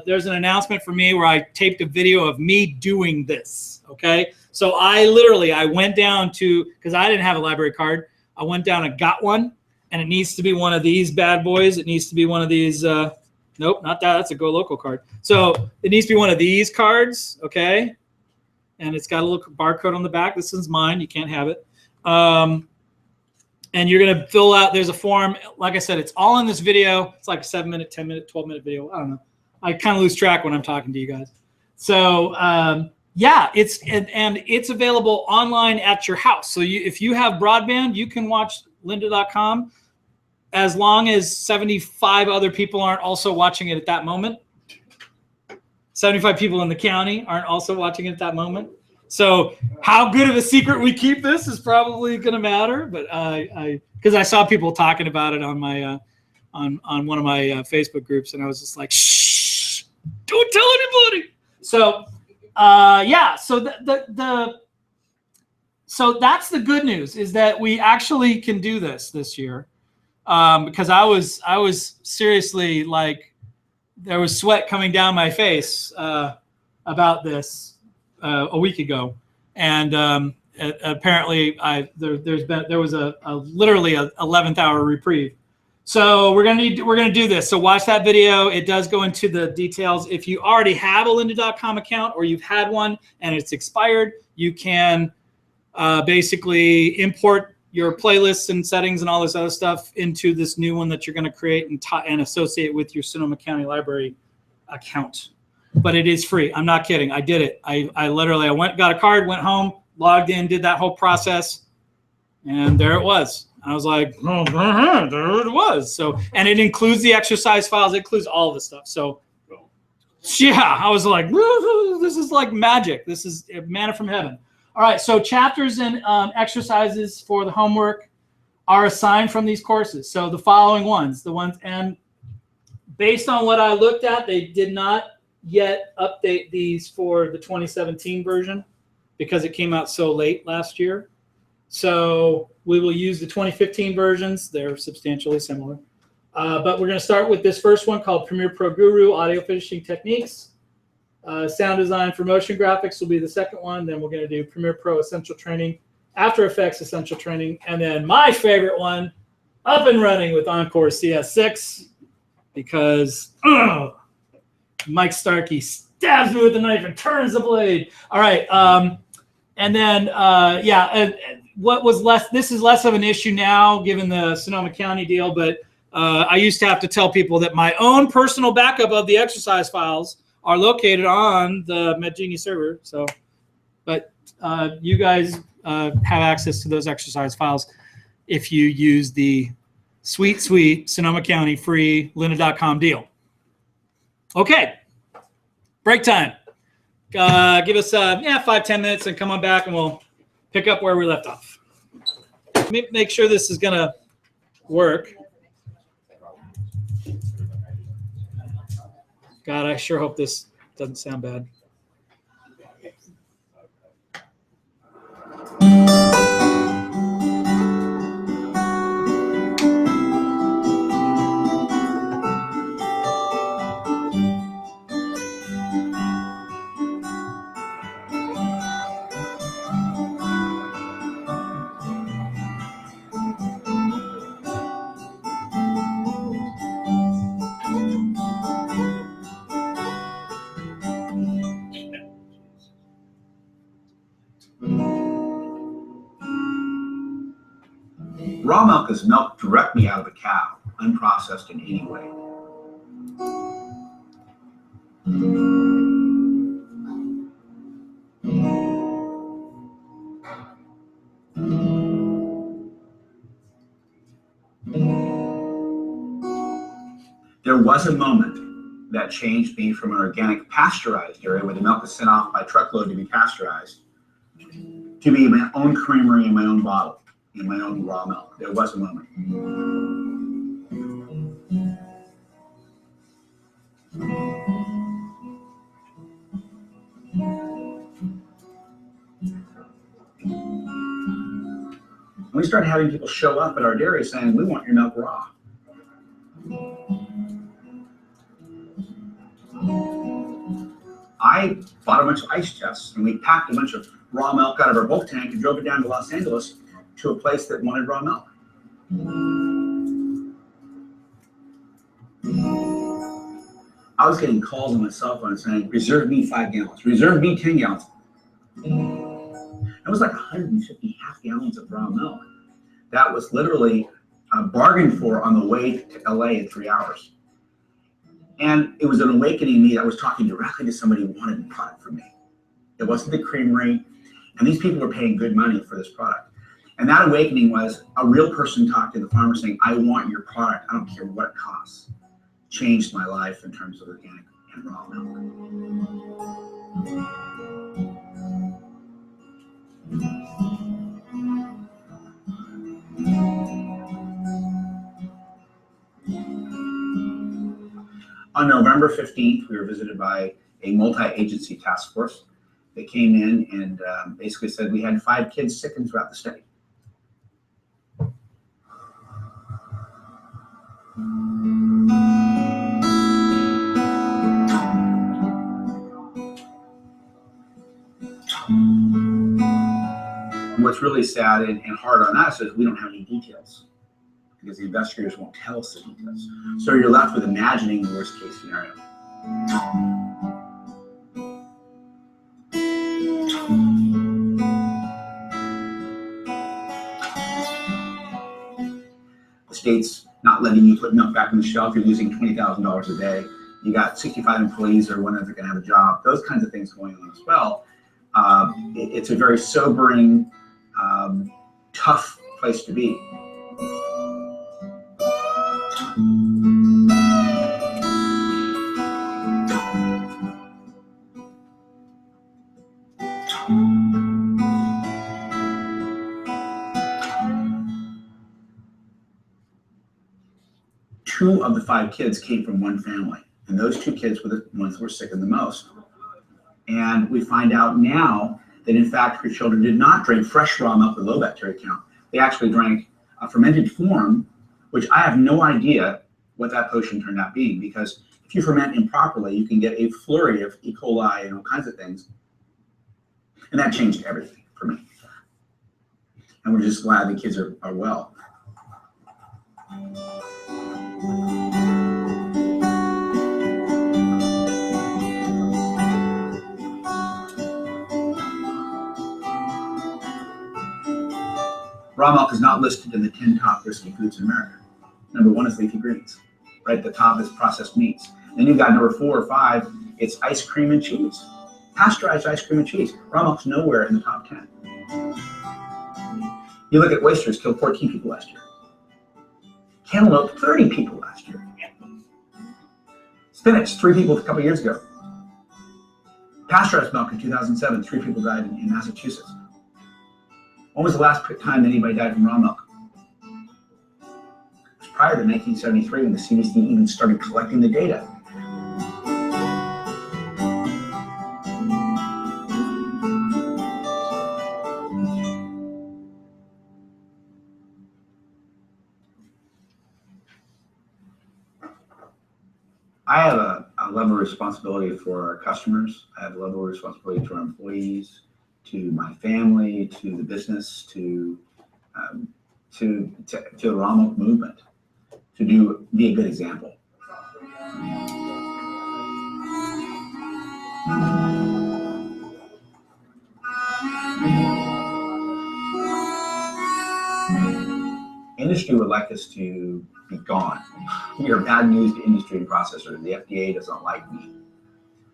S1: There's an announcement for me where I taped a video of me doing this. Okay. So I went down to, because I didn't have a library card. I went down and got one, and it needs to be one of these bad boys. It needs to be one of these. Nope, not that. That's a Go Local card. So it needs to be one of these cards. Okay. And it's got a little barcode on the back. This one's mine. You can't have it. And you're going to fill out, there's a form. Like I said, it's all in this video. It's like a 7-minute, 10-minute, 12-minute video. I don't know. I kind of lose track when I'm talking to you guys. So yeah, it's available online at your house. So if you have broadband, you can watch lynda.com as long as 75 other people aren't also watching it at that moment. 75 people in the county aren't also watching it at that moment. So how good of a secret we keep this is probably going to matter. But because I saw people talking about it on my on one of my Facebook groups, and I was just like, shh, don't tell anybody. So yeah, so so that's the good news, is that we actually can do this year, because I was seriously like, there was sweat coming down my face about this a week ago, and apparently there was a literally a 11th hour reprieve. So we're gonna do this. So watch that video. It does go into the details. If you already have a lynda.com account, or you've had one and it's expired, you can basically import your playlists and settings and all this other stuff into this new one that you're going to create and associate with your Sonoma County Library account. But it is free. I'm not kidding. I did it. I literally got a card, went home, logged in, did that whole process, and there it was. I was like, oh, there it was. So, and it includes the exercise files. It includes all of the stuff. So, yeah, I was like, this is like magic. This is manna from heaven. All right, so chapters and exercises for the homework are assigned from these courses. So the following ones, and based on what I looked at, they did not yet update these for the 2017 version because it came out so late last year. So we will use the 2015 versions. They're substantially similar. But we're going to start with this first one called Premiere Pro Guru, Audio Finishing Techniques. Sound design for motion graphics will be the second one. Then we're going to do Premiere Pro Essential Training, After Effects Essential Training, and then my favorite one, Up and Running with Encore CS6, because Mike Starkey stabs me with a knife and turns the blade. All right, and then yeah, what was less? This is less of an issue now given the Sonoma County deal, but I used to have to tell people that my own personal backup of the exercise files are located on the MedGenie server. So, but you guys have access to those exercise files if you use the Sweet Sonoma County free luna.com deal. Okay, break time. Give us 5-10 minutes and come on back and we'll pick up where we left off. Let me make sure this is gonna work. God, I sure hope this doesn't sound bad.
S6: Raw milk is milk directly out of a cow, unprocessed in any way. There was a moment that changed me from an organic pasteurized area where the milk is sent off by truckload to be pasteurized to be my own creamery in my own bottle, in my own raw milk. There was a moment. We started having people show up at our dairy saying, we want your milk raw. I bought a bunch of ice chests and we packed a bunch of raw milk out of our bulk tank and drove it down to Los Angeles to a place that wanted raw milk. I was getting calls on my cell phone saying, reserve me 5 gallons, reserve me 10 gallons. It was like 150 half gallons of raw milk. That was literally bargained for on the way to LA in 3 hours. And it was an awakening me that I was talking directly to somebody who wanted a product from me. It wasn't the creamery, and these people were paying good money for this product. And that awakening was a real person talking to the farmer saying, I want your product, I don't care what it costs. Changed my life in terms of organic and raw milk. On November 15th, we were visited by a multi-agency task force. They came in and basically said we had 5 kids sickened throughout the state. And what's really sad and hard on us is we don't have any details because the investigators won't tell us the details. So you're left with imagining the worst case scenario. The state's not letting you put milk back on the shelf. You're losing $20,000 a day. You got 65 employees that are wondering if they're going to have a job. Those kinds of things going on as well. It's a very sobering, tough place to be. Two of the 5 kids came from one family, and those 2 kids were the ones that were sickened the most. And we find out now that in fact her children did not drink fresh raw milk with low bacteria count. They actually drank a fermented form, which I have no idea what that potion turned out being, because if you ferment improperly, you can get a flurry of E. coli and all kinds of things. And that changed everything for me. And we're just glad the kids are well. Raw milk is not listed in the 10 top risky foods in America. Number 1 is leafy greens. Right at the top is processed meats. Then you've got number 4 or 5, it's ice cream and cheese. Pasteurized ice cream and cheese. Raw milk's nowhere in the top 10. You look at oysters, killed 14 people last year. Cantaloupe, 30 people last year. Spinach, 3 people a couple years ago. Pasteurized milk in 2007, 3 people died in Massachusetts. When was the last time anybody died from raw milk? It was prior to 1973 when the CDC even started collecting the data. I have a level of responsibility for our customers. I have a level of responsibility to our employees, to my family, to the business, to the raw milk movement, to be a good example. Industry would like us to be gone. We are bad news to industry and processors. The FDA doesn't like me.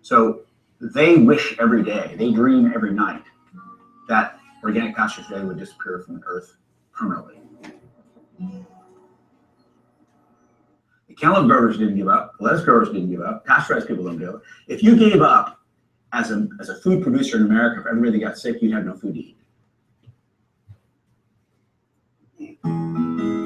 S6: So they wish every day, they dream every night that organic pasture today would disappear from the earth permanently. The cantaloupe growers didn't give up. The lettuce growers didn't give up. Pasteurized people don't give up. If you gave up as a food producer in America, if everybody got sick, you'd have no food to eat.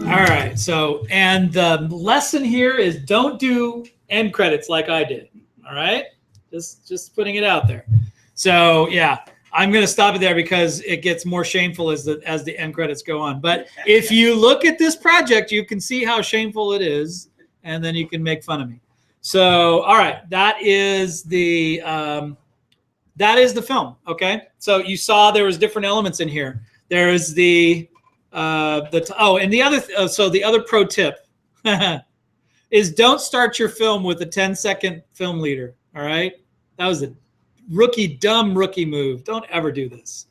S1: All right. So, and the lesson here is don't do end credits like I did. All right. Just putting it out there. So yeah, I'm going to stop it there because it gets more shameful as the end credits go on. But if you look at this project, you can see how shameful it is, and then you can make fun of me. So, all right, that is the film. Okay. So you saw there was different elements in here. There is the other pro tip is don't start your film with a 10-second film leader. All right. That was a dumb rookie move. Don't ever do this.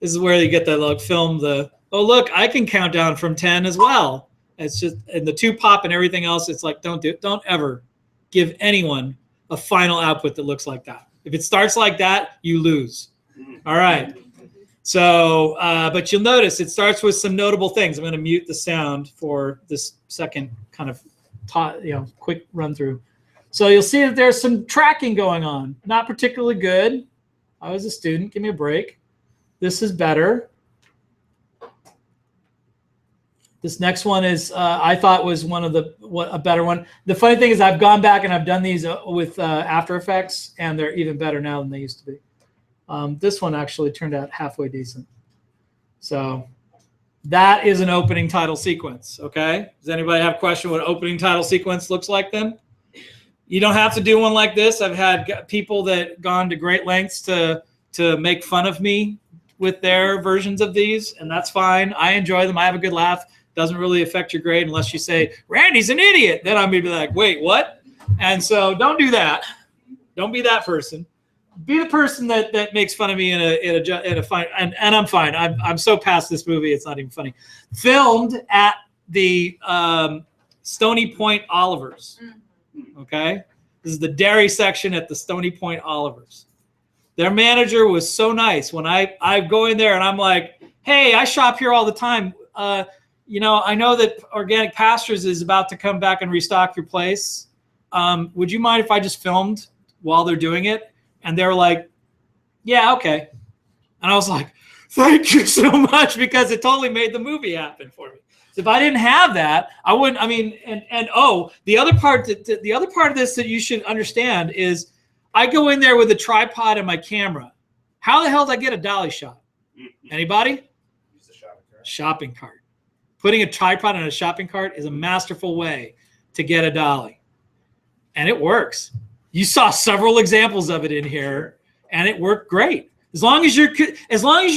S1: This is where you get that look, I can count down from 10 as well. It's just, and the 2 pop and everything else. It's like, don't ever give anyone a final output that looks like that. If it starts like that, you lose. All right. So, but you'll notice it starts with some notable things. I'm going to mute the sound for this second kind of quick run through. So you'll see that there's some tracking going on. Not particularly good. I was a student. Give me a break. This is better. This next one is, I thought was a better one. The funny thing is I've gone back and I've done these with After Effects, and they're even better now than they used to be. This one actually turned out halfway decent. So that is an opening title sequence, okay? Does anybody have a question what opening title sequence looks like then? You don't have to do one like this. I've had people that gone to great lengths to make fun of me with their versions of these, and that's fine. I enjoy them. I have a good laugh. Doesn't really affect your grade unless you say, Randy's an idiot. Then I'm going to be like, wait, what? And so don't do that. Don't be that person. Be the person that makes fun of me in a fine, and I'm fine. I'm so past this movie, it's not even funny. Filmed at the Stony Point Olivers. Okay, this is the dairy section at the Stony Point Olivers. Their manager was so nice. When I go in there and I'm like, hey, I shop here all the time. I know that Organic Pastures is about to come back and restock your place. Would you mind if I just filmed while they're doing it? And they were like, yeah, okay. And I was like, thank you so much, because it totally made the movie happen for me. So if I didn't have that, I wouldn't, the other part of this that you should understand is I go in there with a tripod and my camera. How the hell did I get a dolly shot? Anybody?
S7: Use a shopping cart.
S1: Shopping cart. Putting a tripod on a shopping cart is a masterful way to get a dolly. And it works. You saw several examples of it in here, and it worked great. As long as you're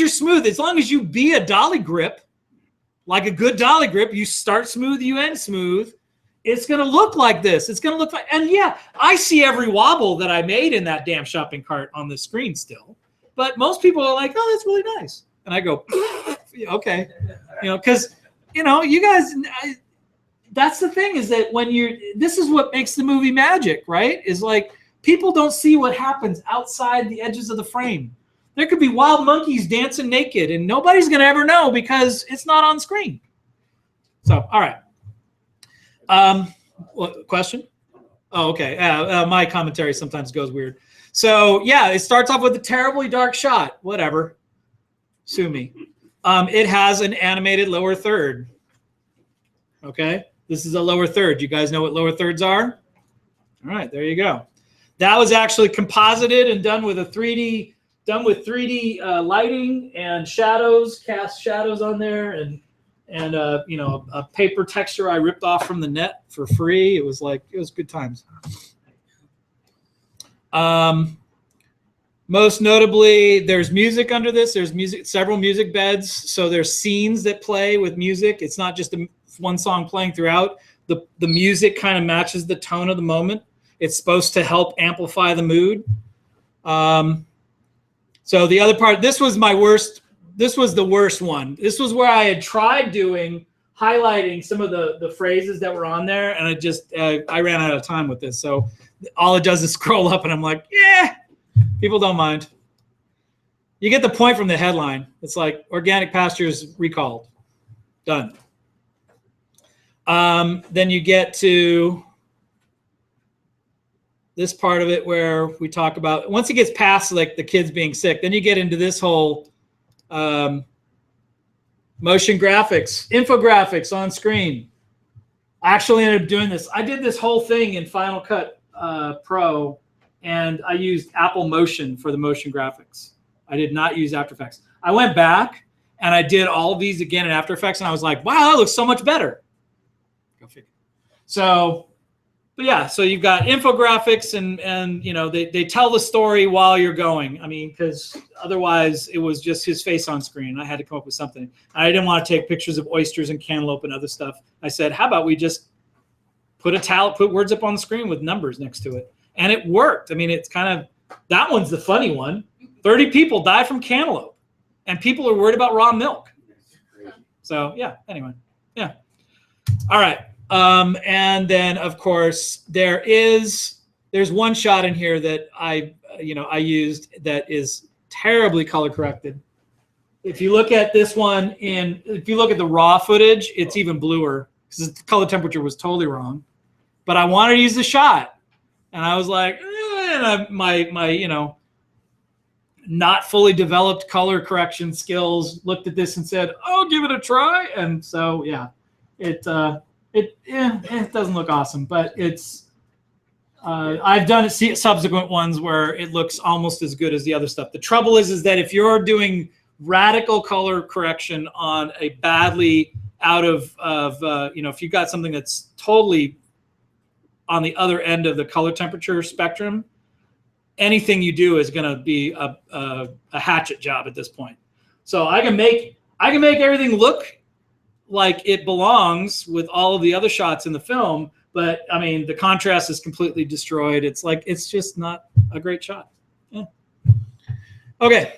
S1: smooth, as long as you be a dolly grip, like a good dolly grip, you start smooth, you end smooth. It's going to look like this. It's going to look like, and yeah, I see every wobble that I made in that damn shopping cart on the screen still. But most people are like, oh, that's really nice. And I go, okay, because, you guys, that's the thing is that this is what makes the movie magic, right? Is like people don't see what happens outside the edges of the frame. There could be wild monkeys dancing naked and nobody's going to ever know because it's not on screen. So, all right. What question? Oh, okay. My commentary sometimes goes weird. So yeah, it starts off with a terribly dark shot. Whatever. Sue me. It has an animated lower third. Okay. This is a lower third. You guys know what lower thirds are? All right, there you go. That was actually composited and done with a 3D, lighting and shadows, cast shadows on there, and you know, a paper texture I ripped off from the net for free. It was good times. Most notably, there's music under this. There's music, several music beds. So there's scenes that play with music. It's not just one song playing throughout. The music kind of matches the tone of the moment. It's supposed to help amplify the mood. So the other part, this was my worst. This was the worst one. This was where I had tried highlighting some of the phrases that were on there, and I ran out of time with this. So all it does is scroll up, and I'm like, yeah, people don't mind. You get the point from the headline. It's like organic pastures recalled. Done. Then you get to this part of it where we talk about, once it gets past like the kids being sick, then you get into this whole motion graphics, infographics on screen. I actually ended up doing this. I did this whole thing in Final Cut Pro, and I used Apple Motion for the motion graphics. I did not use After Effects. I went back and I did all of these again in After Effects, and I was like, wow, that looks so much better. Go figure. So, but yeah, so you've got infographics, and you know, they tell the story while you're going. I mean, because otherwise it was just his face on screen. I had to come up with something. I didn't want to take pictures of oysters and cantaloupe and other stuff. I said, how about we just put words up on the screen with numbers next to it? And it worked. I mean, it's kind of, that one's the funny one. 30 people died from cantaloupe, and people are worried about raw milk. So yeah, anyway, yeah. All right. And then of course there's one shot in here that I used that is terribly color corrected. If you look at this one if you look at the raw footage, it's even bluer because the color temperature was totally wrong. But I wanted to use the shot, and I was like, my not fully developed color correction skills looked at this and said, "Oh, give it a try." And so yeah, it doesn't look awesome, but it's I've done subsequent ones where it looks almost as good as the other stuff. The trouble is that if you're doing radical color correction on a badly if you've got something that's totally on the other end of the color temperature spectrum, anything you do is going to be a hatchet job at this point. So I can make everything look like it belongs with all of the other shots in the film, but I mean, the contrast is completely destroyed. It's like, it's just not a great shot. Yeah. Okay.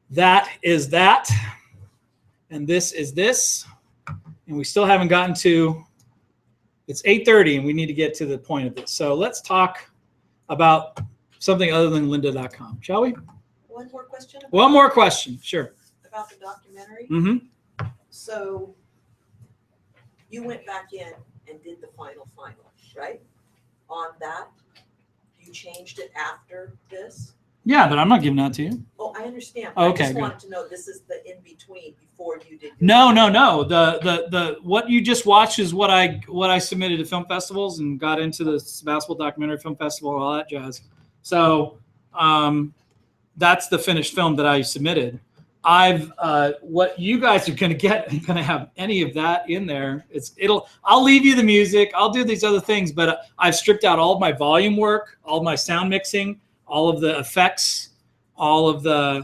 S1: That is that. And this is this. And we still haven't gotten to, it's 8:30 and we need to get to the point of this. So let's talk about something other than lynda.com, shall we?
S3: One more question?
S1: One more question, sure.
S3: About the documentary?
S1: Mm-hmm.
S3: So you went back in and did the final, right? On that, you changed it after this?
S1: Yeah, but I'm not giving that to you.
S3: Oh, I understand.
S1: Okay,
S3: I just
S1: good.
S3: wanted to know, this is the in-between before you did.
S1: No. The what you just watched is what I submitted to film festivals and got into the Sebastopol Documentary Film Festival and all that jazz. So that's the finished film that I submitted. What you guys are going to have any of that in there. I'll leave you the music. I'll do these other things, but I've stripped out all of my volume work, all of my sound mixing, all of the effects, all of the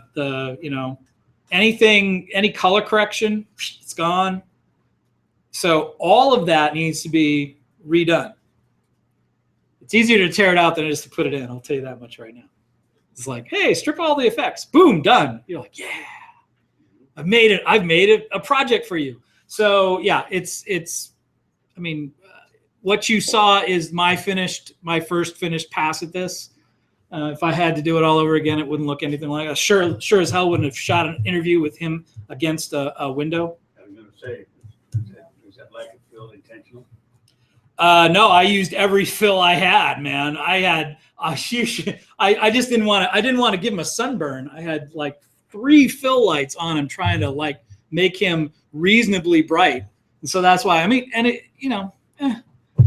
S1: anything, any color correction, it's gone. So all of that needs to be redone. It's easier to tear it out than it is to put it in. I'll tell you that much right now. It's like, hey, strip all the effects. Boom, done. You're like, yeah. I've made it a project for you. So yeah, I mean, what you saw is my first finished pass at this. If I had to do it all over again, it wouldn't look anything like that. Sure as hell wouldn't have shot an interview with him against a window.
S7: I was going to say, is that like a fill intentional?
S1: No, I used every fill I had, man. I had I just didn't want to. I didn't want to give him a sunburn. I had like 3 fill lights on him, trying to like make him reasonably bright. And so that's why. I mean, and it, yeah.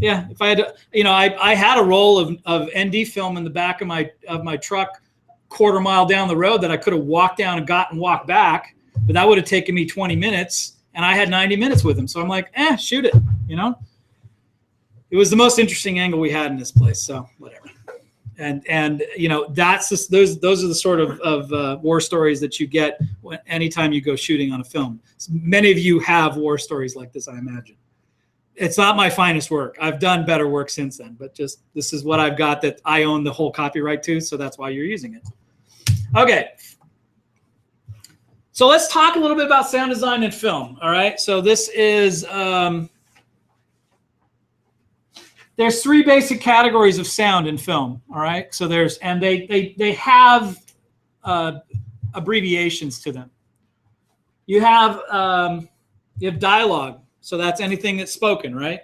S1: If I had to, I had a roll of ND film in the back of my truck, quarter mile down the road that I could have walked down and got and walked back, but that would have taken me 20 minutes, and I had 90 minutes with him. So I'm like, shoot it, It was the most interesting angle we had in this place, so whatever. And that's just, those are the sort of war stories that you get anytime you go shooting on a film. Many of you have war stories like this, I imagine. It's not my finest work. I've done better work since then, but just this is what I've got that I own the whole copyright to, so that's why you're using it. Okay. So let's talk a little bit about sound design and film. All right. So this is there's 3 basic categories of sound in film. All right. So there's, and they have abbreviations to them. You have dialogue. So that's anything that's spoken, right?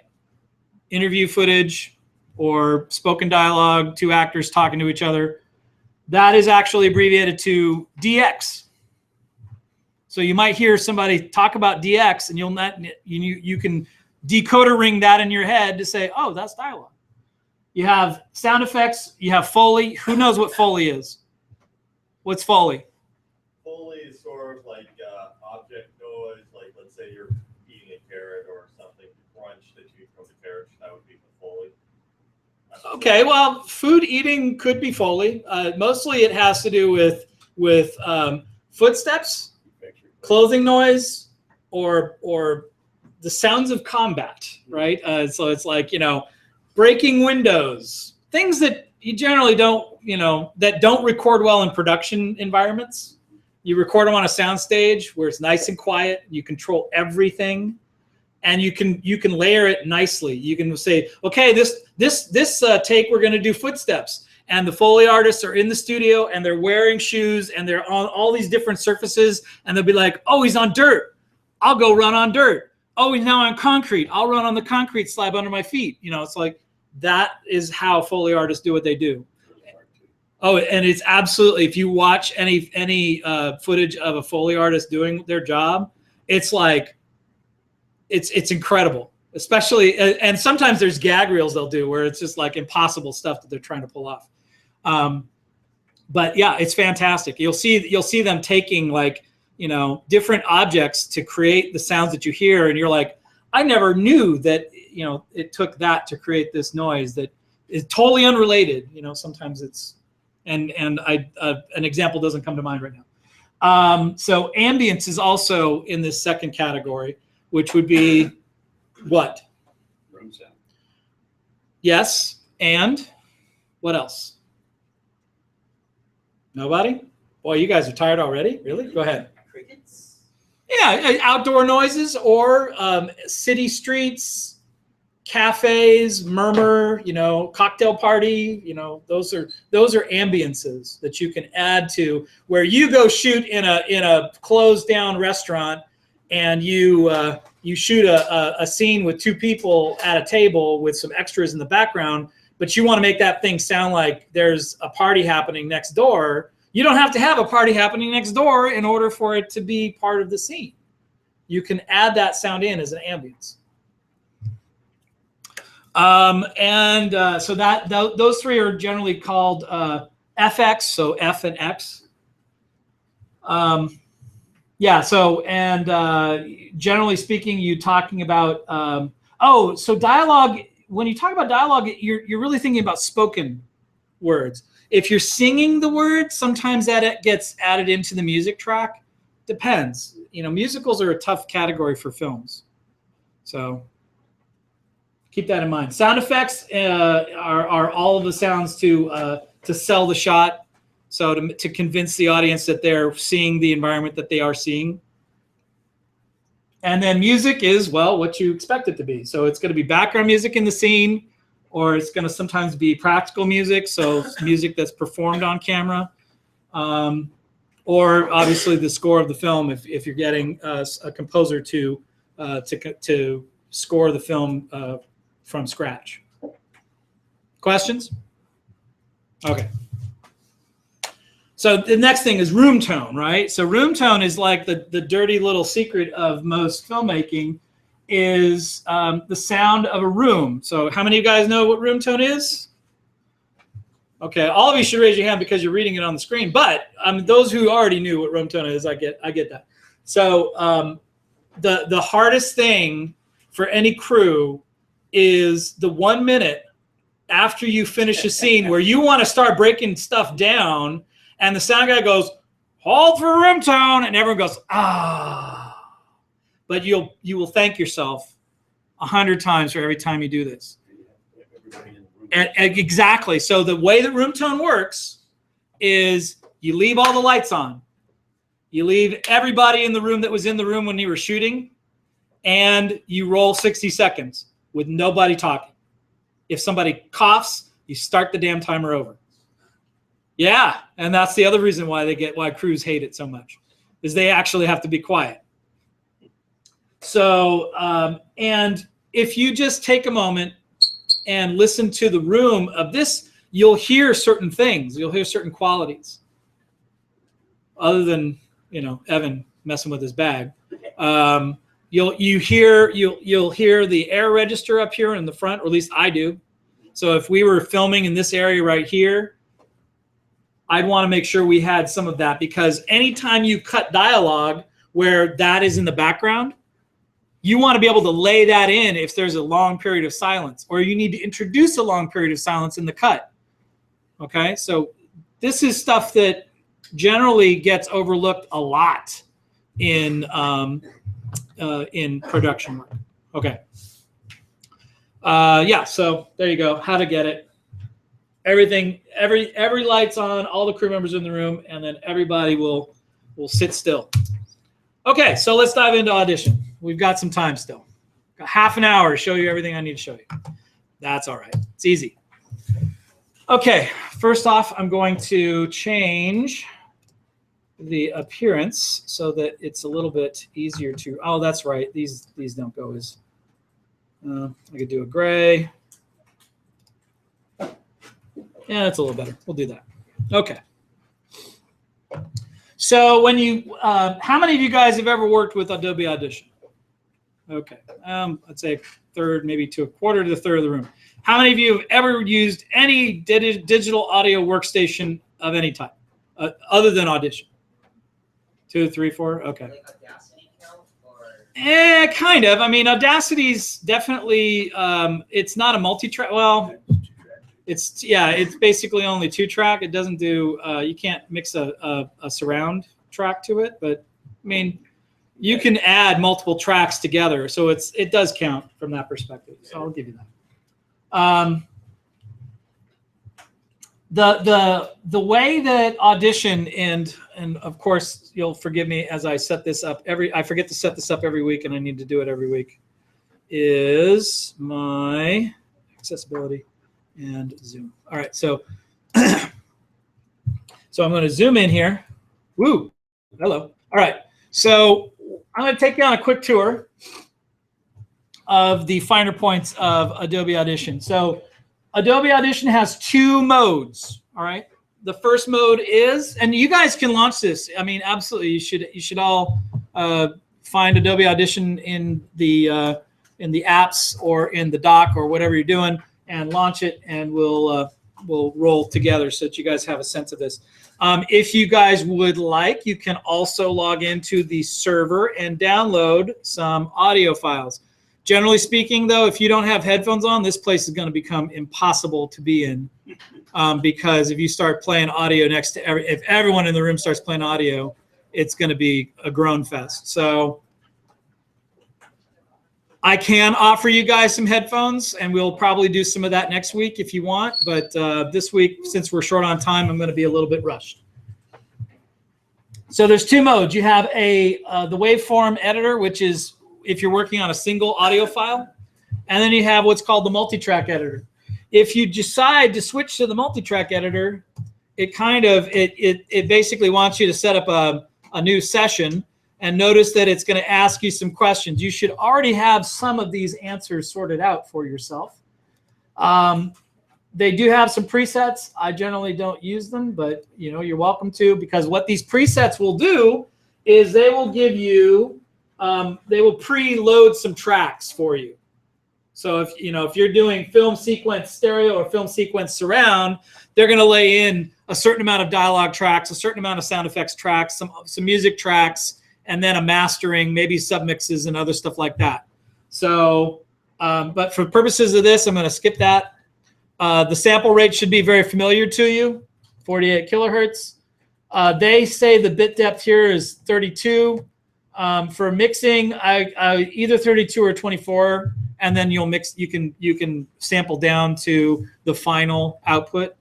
S1: Interview footage or spoken dialogue, 2 actors talking to each other. That is actually abbreviated to DX. So you might hear somebody talk about DX, and you can decoder ring that in your head to say, oh, that's dialogue. You have sound effects. You have Foley. Who knows what Foley is? What's Foley?
S8: Foley is sort of like object noise. Like, let's say you're eating a carrot or something crunch that you eat from the carrot. That would be the Foley.
S1: Okay, well, food eating could be Foley. Mostly it has to do with footsteps, clothing noise, or the sounds of combat, right? So it's like, breaking windows, things that you generally don't, that don't record well in production environments. You record them on a sound stage where it's nice and quiet. You control everything, and you can layer it nicely. You can say, okay, this take we're going to do footsteps, and the Foley artists are in the studio and they're wearing shoes and they're on all these different surfaces, and they'll be like, oh, he's on dirt. I'll go run on dirt. Oh, he's now on concrete. I'll run on the concrete slab under my feet. It's like that is how Foley artists do what they do. Oh, and it's absolutely, if you watch any footage of a Foley artist doing their job, it's like, it's incredible, especially, and sometimes there's gag reels they'll do where it's just like impossible stuff that they're trying to pull off. But yeah, it's fantastic. You'll see them taking like, different objects to create the sounds that you hear, and you're like, I never knew that, it took that to create this noise that is totally unrelated. Sometimes it's, and an example doesn't come to mind right now. So ambience is also in this second category, which would be what?
S7: Room sound.
S1: Yes, and what else? Nobody? Boy, you guys are tired already? Really? Go ahead.
S3: Crickets?
S1: Yeah, outdoor noises or city streets, cafes, murmur, cocktail party, those are ambiences that you can add to where you go shoot in a closed down restaurant, and you shoot a scene with 2 people at a table with some extras in the background, but you want to make that thing sound like there's a party happening next door. You don't have to have a party happening next door in order for it to be part of the scene. You can add that sound in as an ambience. So those 3 are generally called FX, so F and X. Yeah, so, and generally speaking, you talking about, so dialogue, when you talk about dialogue, you're really thinking about spoken words. If you're singing the words, sometimes that gets added into the music track. Depends. Musicals are a tough category for films. So keep that in mind. Sound effects are all of the sounds to sell the shot. So to convince the audience that they're seeing the environment that they are seeing. And then music is, well, what you expect it to be. So it's going to be background music in the scene, or it's going to sometimes be practical music, so music that's performed on camera, or obviously the score of the film if you're getting a composer to score the film from scratch. Questions? Okay. So the next thing is room tone, right? So room tone is like the dirty little secret of most filmmaking is the sound of a room. So how many of you guys know what room tone is? Okay, all of you should raise your hand because you're reading it on the screen. But those who already knew what room tone is, I get that. So the hardest thing for any crew is the 1 minute after you finish a scene where you want to start breaking stuff down, and the sound guy goes, "Hold for room tone," and everyone goes, "Ah." But you will thank yourself 100 times for every time you do this. And exactly. So the way that room tone works is you leave all the lights on. You leave everybody in the room that was in the room when you were shooting, and you roll 60 seconds with nobody talking. If somebody coughs, you start the damn timer over. Yeah, and that's the other reason why crews hate it so much, is they actually have to be quiet. So, and if you just take a moment and listen to the room of this, you'll hear certain things. You'll hear certain qualities. Other than, Evan messing with his bag. You'll hear the air register up here in the front, or at least I do. So if we were filming in this area right here, I'd want to make sure we had some of that, because anytime you cut dialogue where that is in the background, you want to be able to lay that in if there's a long period of silence, or you need to introduce a long period of silence in the cut. Okay, so this is stuff that generally gets overlooked a lot in production work. Okay. Yeah, so there you go. How to get it. Everything, every light's on, all the crew members in the room, and then everybody will sit still. Okay, so let's dive into audition. We've got some time still. Got half an hour to show you everything I need to show you. That's all right. It's easy. Okay, first off, I'm going to change the appearance so that it's a little bit easier to, oh, that's right. These don't go as, I could do a gray. Yeah, that's a little better. We'll do that. Okay. So when you, how many of you guys have ever worked with Adobe Audition? Okay, I'd say a third, maybe to a quarter to the third of the room. How many of you have ever used any digital audio workstation of any type, other than Audition? 2, 3, 4. Okay.
S7: Like Audacity count, or?
S1: Kind of. I mean, Audacity's definitely. It's not a multi-track. Well, it's basically only 2-track. It doesn't do. You can't mix a surround track to it, but I mean, you can add multiple tracks together, so it does count from that perspective. So I'll give you that. The way that Audition and of course you'll forgive me as I set this up I forget to set this up every week, and I need to do it every week, is my accessibility and zoom. All right, so so I'm going to zoom in here. Woo, hello. All right, so I'm going to take you on a quick tour of the finer points of Adobe Audition. So Adobe Audition has 2 modes, all right? The first mode is, and you guys can launch this. I mean, absolutely, you should all find Adobe Audition in the apps or in the dock or whatever you're doing, and launch it, and we'll roll together so that you guys have a sense of this. If you guys would like, you can also log into the server and download some audio files. Generally speaking, though, if you don't have headphones on, this place is going to become impossible to be in, because if you start playing audio next to if everyone in the room starts playing audio, it's going to be a groan fest. So I can offer you guys some headphones, and we'll probably do some of that next week if you want. But this week, since we're short on time, I'm going to be a little bit rushed. So there's 2 modes. You have the waveform editor, which is if you're working on a single audio file, and then you have what's called the multi-track editor. If you decide to switch to the multi-track editor, it basically wants you to set up a new session, and notice that it's going to ask you some questions. You should already have some of these answers sorted out for yourself. They do have some presets. I generally don't use them, but you're welcome to, because what these presets will do is they will give you, they will preload some tracks for you. So if you're doing film sequence stereo or film sequence surround, they're going to lay in a certain amount of dialogue tracks, a certain amount of sound effects tracks, some music tracks, and then a mastering, maybe submixes and other stuff like that. So, but for purposes of this, I'm going to skip that. The sample rate should be very familiar to you, 48 kilohertz. They say the bit depth here is 32. For mixing, I either 32 or 24, and then you'll mix. You can sample down to the final output,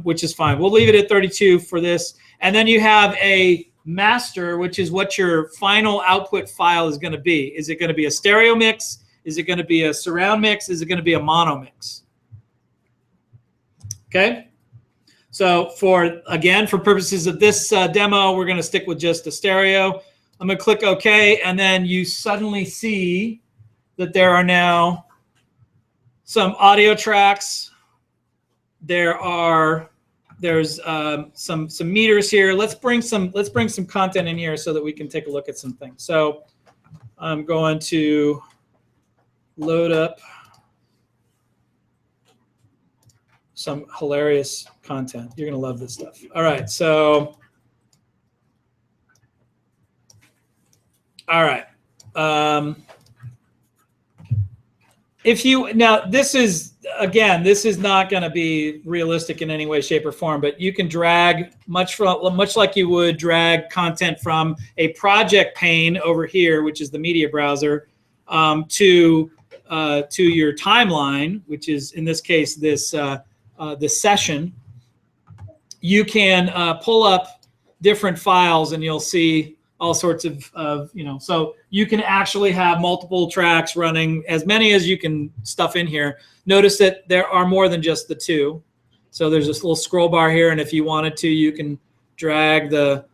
S1: which is fine. We'll leave it at 32 for this, and then you have a master, which is what your final output file is going to be. Is it going to be a stereo mix? Is it going to be a surround mix? Is it going to be a mono mix? Okay. So for purposes of this demo, we're going to stick with just a stereo. I'm going to click OK, and then you suddenly see that there are now some audio tracks. There's some meters here. Let's bring some content in here so that we can take a look at some things. So I'm going to load up some hilarious content. You're gonna love this stuff. All right, so all right. This is not going to be realistic in any way, shape, or form, but you can drag much like you would drag content from a project pane over here, which is the media browser, to your timeline, which is in this case this session. You can pull up different files, and you'll see all sorts of so you can actually have multiple tracks running, as many as you can stuff in here. Notice that there are more than just the two. So there's this little scroll bar here, and if you wanted to, you can drag the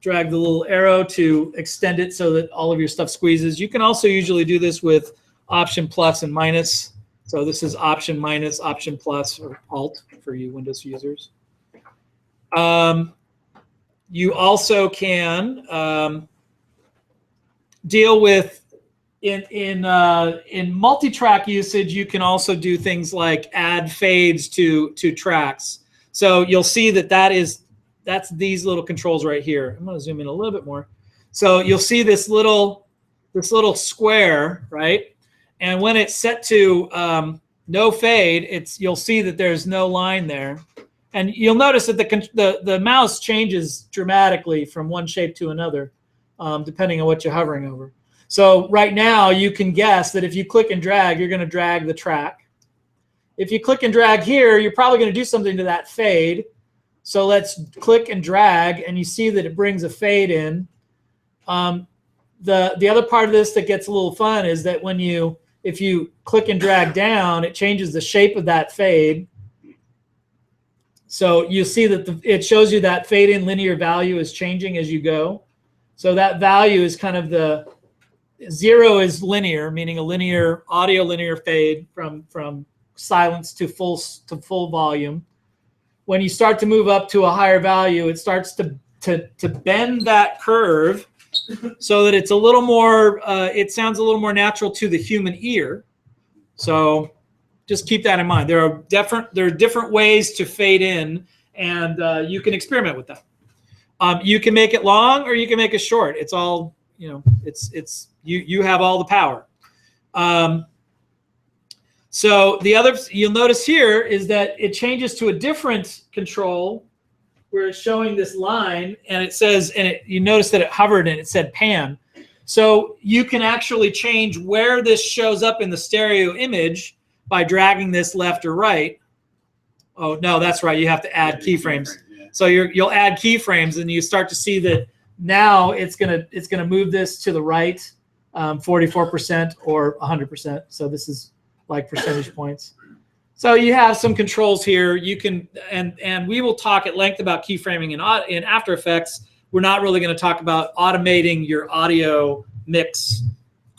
S1: little arrow to extend it so that all of your stuff squeezes. You can also usually do this with Option plus and minus. So this is Option minus, Option plus, or Alt for you Windows users. You also can deal with in multi-track usage. You can also do things like add fades to tracks. So you'll see that's these little controls right here. I'm going to zoom in a little bit more. So you'll see this little square, right? And when it's set to no fade, you'll see that there's no line there. And you'll notice that the mouse changes dramatically from one shape to another, depending on what you're hovering over. So right now, you can guess that if you click and drag, you're going to drag the track. If you click and drag here, you're probably going to do something to that fade. So let's click and drag, and you see that it brings a fade in. The other part of this that gets a little fun is that if you click and drag down, it changes the shape of that fade. So you see that it shows you that fade in linear value is changing as you go. So that value is kind of the 0 is linear, meaning a linear audio linear fade from silence to full volume. When you start to move up to a higher value, it starts to bend that curve so that it's a little more. It sounds a little more natural to the human ear. So just keep that in mind. There are different ways to fade in, and you can experiment with that. You can make it long or you can make it short. It's all, you have all the power. So the other you'll notice here is that it changes to a different control where it's showing this line, and it says, you notice that it hovered and it said pan. So you can actually change where this shows up in the stereo image by dragging this left or right. Oh, no, that's right. You have to add keyframes. So you'll add keyframes, and you start to see that now it's gonna move this to the right, 44% or 100%. So this is like percentage points. So you have some controls here. You can and we will talk at length about keyframing in After Effects we're not really going to talk about automating your audio mix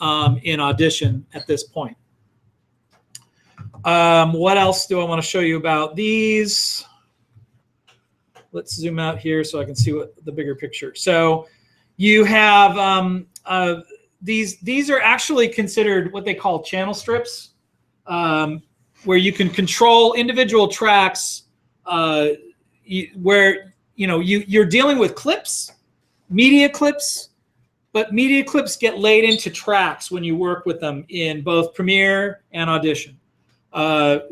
S1: in Audition at this point. What else do I want to show you about these? Let's zoom out here so I can see what the bigger picture. So you have these are actually considered what they call channel strips, where you can control individual tracks, where you're dealing with clips, media clips, but media clips get laid into tracks when you work with them in both Premiere and Audition.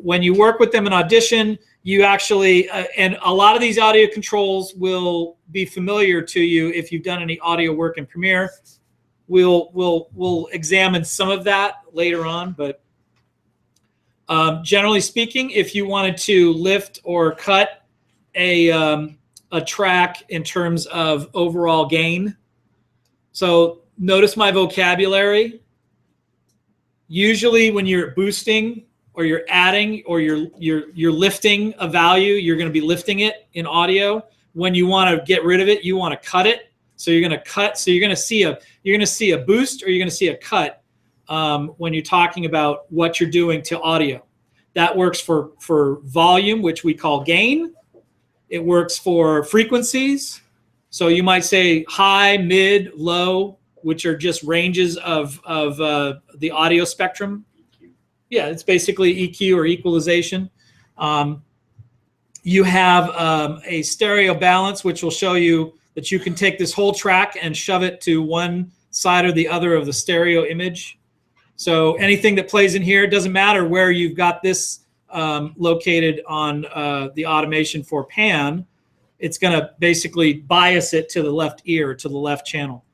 S1: When you work with them in Audition, you actually, and a lot of these audio controls will be familiar to you if you've done any audio work in Premiere. We'll examine some of that later on, but generally speaking, if you wanted to lift or cut a track in terms of overall gain, so notice my vocabulary. Usually when you're boosting or you're adding or you're lifting a value, you're going to be lifting it in audio. When you want to get rid of it, you want to cut it. So you're going to cut. So you're going to see a boost or you're going to see a cut when you're talking about what you're doing to audio. That works for volume, which we call gain. It works for frequencies. So you might say high, mid, low, which are just ranges of the audio spectrum. Yeah, it's basically EQ or equalization. You have a stereo balance, which will show you that you can take this whole track and shove it to one side or the other of the stereo image. So anything that plays in here, it doesn't matter where you've got this located on the automation for pan. It's going to basically bias it to the left ear, to the left channel.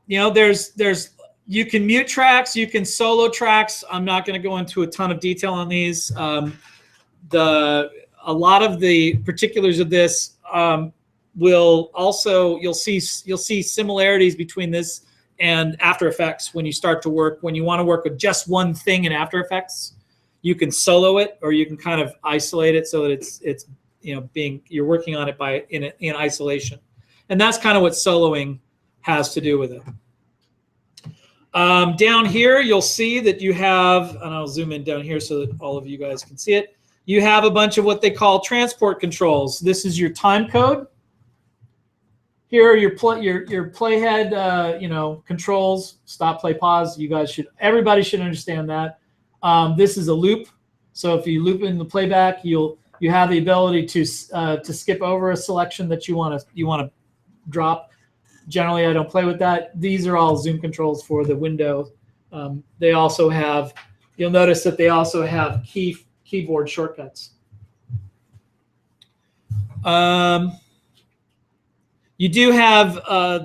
S1: There's you can mute tracks, you can solo tracks. I'm not going to go into a ton of detail on these. A lot of the particulars of this will also, you'll see similarities between this and After Effects when you start to work. When you want to work with just one thing in After Effects, you can solo it or you can kind of isolate it so that it's you're working on it in isolation, and that's kind of what soloing has to do with it. Down here, you'll see that you have, and I'll zoom in down here so that all of you guys can see it. You have a bunch of what they call transport controls. This is your time code. Here are your playhead, controls, stop, play, pause. Everybody should understand that. This is a loop. So if you loop in the playback, you have the ability to skip over a selection that you want to drop. Generally, I don't play with that. These are all zoom controls for the window. They also have, you'll notice that they also have keyboard shortcuts. You do have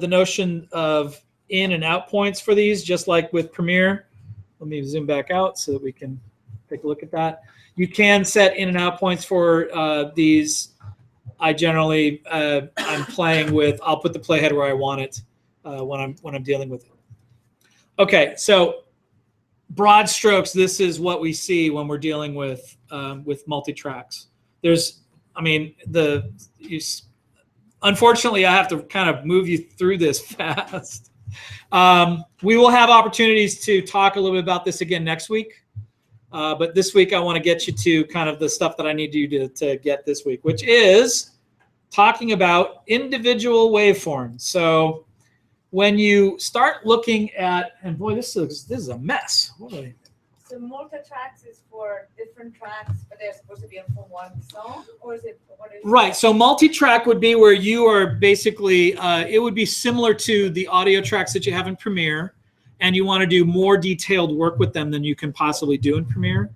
S1: the notion of in and out points for these, just like with Premiere. Let me zoom back out so that we can take a look at that. You can set in and out points for these. I generally, I'm playing with, I'll put the playhead where I want it when I'm dealing with it. Okay, so broad strokes, this is what we see when we're dealing with multi-tracks. Unfortunately, I have to kind of move you through this fast. We will have opportunities to talk a little bit about this again next week. But this week, I want to get you to kind of the stuff that I need you to get this week, which is talking about individual waveforms. So when you start looking at, and boy, this is a mess.
S4: So multi-tracks is for different tracks, but they're supposed to be in from one song, or is it? What is
S1: right. So multi-track would be where you are basically, it would be similar to the audio tracks that you have in Premiere, and you want to do more detailed work with them than you can possibly do in Premiere.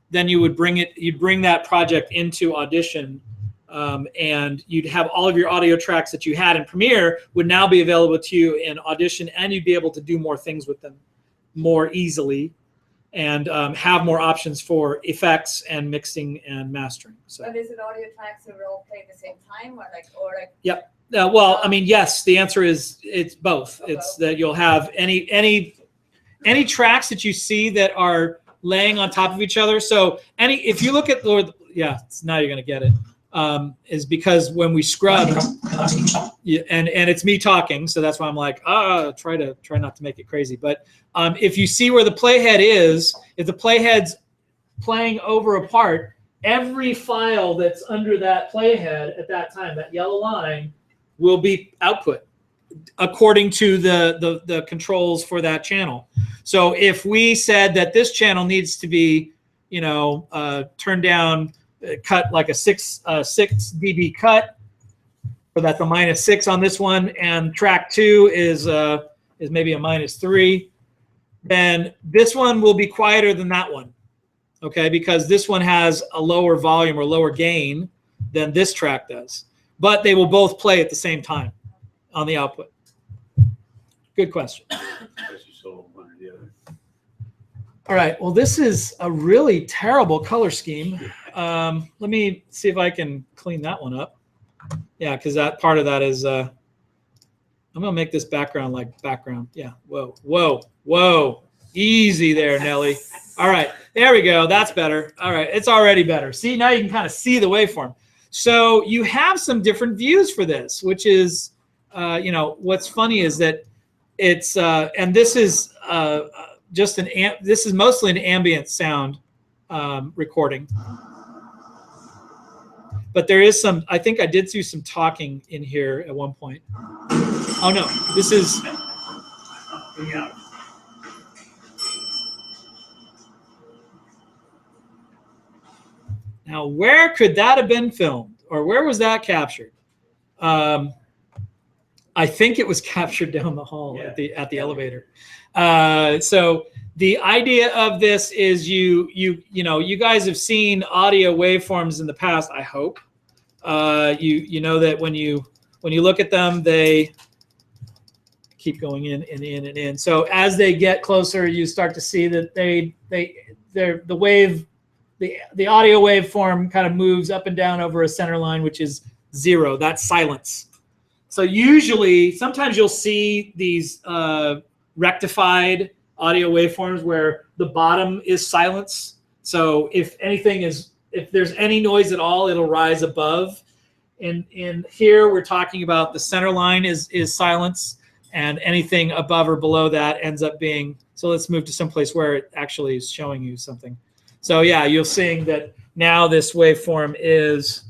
S1: Then you would you'd bring that project into Audition, and you'd have all of your audio tracks that you had in Premiere would now be available to you in Audition, and you'd be able to do more things with them more easily, and have more options for effects and mixing and mastering. So.
S4: But is it audio tracks that will all play at the same time, or like?
S1: Yep. Well, I mean, yes. The answer is it's both. It's that you'll have any tracks that you see that are laying on top of each other. So if you look at now you're gonna get it. is because when we scrub, and it's me talking, so that's why I'm like, try not to make it crazy. But if you see where the playhead is, if the playhead's playing over a part, every file that's under that playhead at that time, that yellow line, will be output according to the controls for that channel. So if we said that this channel needs to be, turned down, cut like a 6 dB cut, or that's a -6 on this one, and track 2 is maybe a -3, then this one will be quieter than that one, okay? Because this one has a lower volume or lower gain than this track does. But they will both play at the same time on the output. Good question. All right, well, this is a really terrible color scheme. Let me see if I can clean that one up. Yeah, because that part of that is, I'm gonna make this background like background. Yeah, whoa, whoa, whoa. Easy there, Nelly. All right, there we go, that's better. All right, it's already better. See, now you can kind of see the waveform. So you have some different views for this, which is, what's funny is that it's, and this is just this is mostly an ambient sound recording. But there is some, I think I did do some talking in here at one point. Oh no, this is, yeah. Now, where could that have been filmed, or where was that captured? I think it was captured down the hall at the elevator. So the idea of this is you guys have seen audio waveforms in the past, I hope. You know that when you look at them, they keep going in and in and in. So as they get closer, you start to see that the audio waveform kind of moves up and down over a center line, which is 0. That's silence. So usually, sometimes you'll see these rectified audio waveforms where the bottom is silence. So if there's any noise at all, it'll rise above. In here, we're talking about the center line is silence, and anything above or below that ends up being. So let's move to someplace where it actually is showing you something. So yeah, you're seeing that now this waveform is,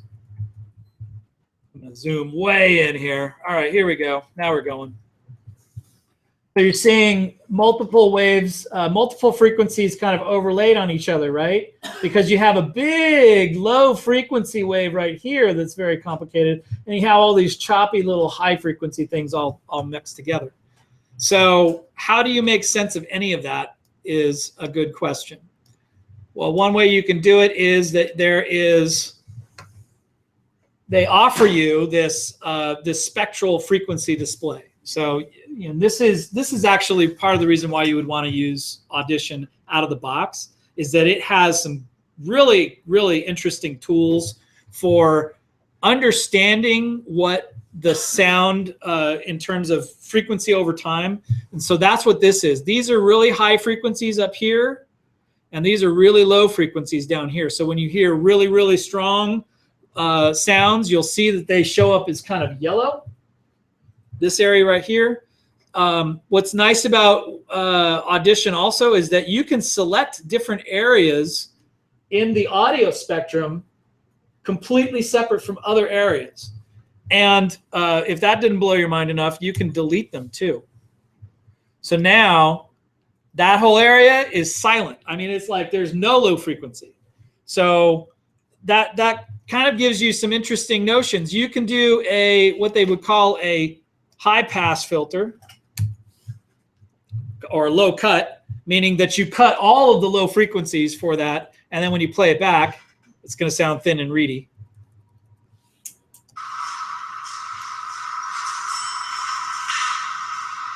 S1: I'm gonna zoom way in here. All right, here we go. Now we're going. So you're seeing multiple waves, multiple frequencies kind of overlaid on each other, right? Because you have a big low frequency wave right here that's very complicated, and you have all these choppy little high frequency things all mixed together. So how do you make sense of any of that is a good question. Well, one way you can do it is that they offer you this spectral frequency display. So this is actually part of the reason why you would want to use Audition out of the box, is that it has some really, really interesting tools for understanding what the sound in terms of frequency over time. And so that's what this is. These are really high frequencies up here, and these are really low frequencies down here. So when you hear really, really strong sounds, you'll see that they show up as kind of yellow. This area right here. What's nice about Audition also is that you can select different areas in the audio spectrum completely separate from other areas. And if that didn't blow your mind enough, you can delete them too. So now that whole area is silent. I mean, it's like there's no low frequency. So that kind of gives you some interesting notions. You can do what they would call a high pass filter, or low cut, meaning that you cut all of the low frequencies for that, and then when you play it back, it's going to sound thin and reedy.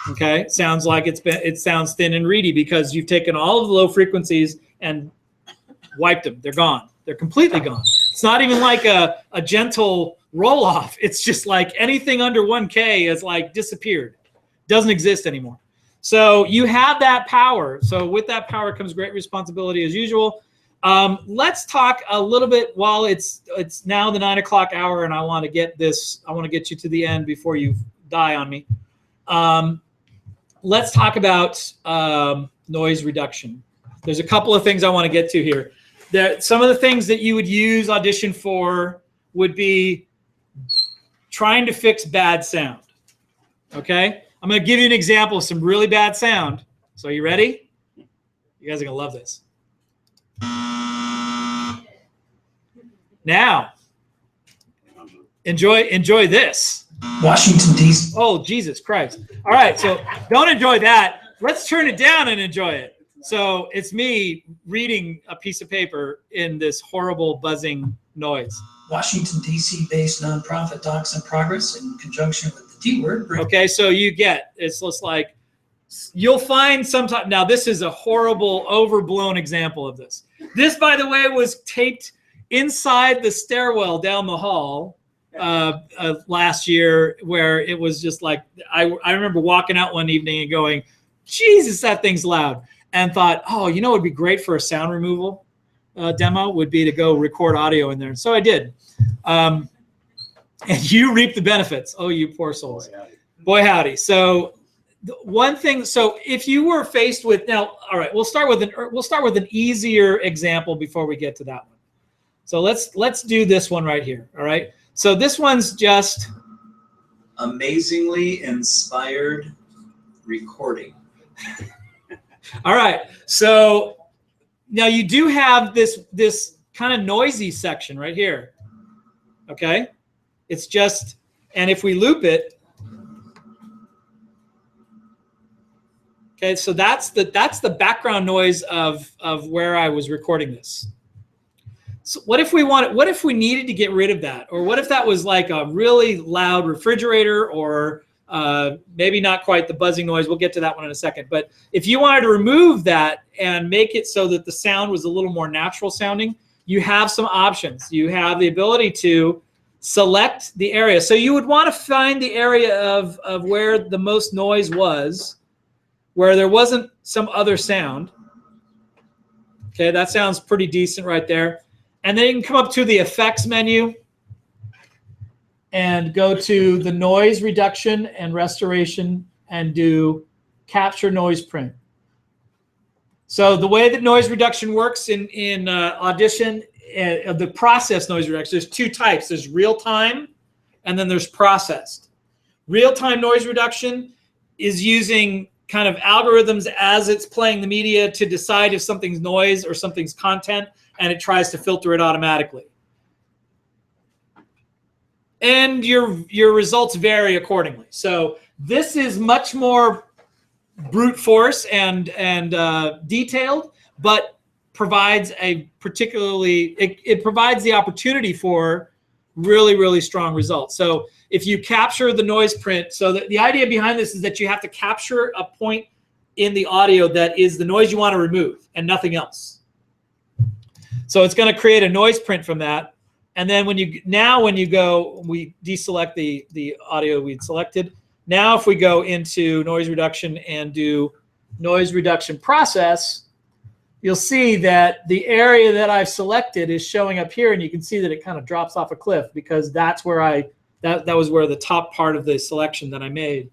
S1: Okay, sounds like it sounds thin and reedy because you've taken all of the low frequencies and wiped them. They're gone. They're completely gone. It's not even like a gentle roll off. It's just like anything under 1K has like disappeared. Doesn't exist anymore. So you have that power. So with that power comes great responsibility as usual. Let's talk a little bit while it's now the 9 o'clock hour, and I want to get you to the end before you die on me. Let's talk about noise reduction. There's a couple of things I want to get to here. Some of the things that you would use Audition for would be trying to fix bad sound. Okay? I'm going to give you an example of some really bad sound. So are you ready? You guys are going to love this. Now, enjoy this.
S9: Washington, D.C.
S1: Oh, Jesus Christ. All right, so don't enjoy that. Let's turn it down and enjoy it. So it's me reading a piece of paper in this horrible buzzing noise.
S9: Washington, D.C. based nonprofit Docs in Progress in conjunction with the D Word.
S1: Okay, so it's just like, you'll find sometime. Now, this is a horrible, overblown example of this. This, by the way, was taped inside the stairwell down the hall last year, where it was just like, I remember walking out one evening and going, Jesus, that thing's loud. And thought, oh, you know what would be great for a sound removal demo would be to go record audio in there. So I did. And you reap the benefits. Oh, you poor souls. Boy, howdy. So one thing, so if you were faced with, now, all right, we'll start with an easier example before we get to that one. So let's do this one right here. All right. So this one's just
S9: amazingly inspired recording.
S1: All right. So now you do have this kind of noisy section right here. Okay. It's just, and if we loop it, okay, so that's the background noise of where I was recording this. So what if we needed to get rid of that? Or what if that was like a really loud refrigerator, or maybe not quite the buzzing noise? We'll get to that one in a second. But if you wanted to remove that and make it so that the sound was a little more natural sounding, you have some options. You have the ability to select the area. So you would want to find the area of where the most noise was, where there wasn't some other sound. Okay, that sounds pretty decent right there. And then you can come up to the effects menu and go to the noise reduction and restoration and do capture noise print. So the way that noise reduction works in Audition, the process noise reduction, there's two types. There's real time and then there's processed. Real time noise reduction is using kind of algorithms as it's playing the media to decide if something's noise or something's content, and it tries to filter it automatically. And your results vary accordingly. So this is much more brute force and detailed, but provides a particularly, it provides the opportunity for really, really strong results. So if you capture the noise print, so the idea behind this is that you have to capture a point in the audio that is the noise you want to remove and nothing else. So it's going to create a noise print from that. And then when you go, we deselect the audio we'd selected. Now if we go into noise reduction and do noise reduction process, you'll see that the area that I've selected is showing up here, and you can see that it kind of drops off a cliff because that's where that was where the top part of the selection that I made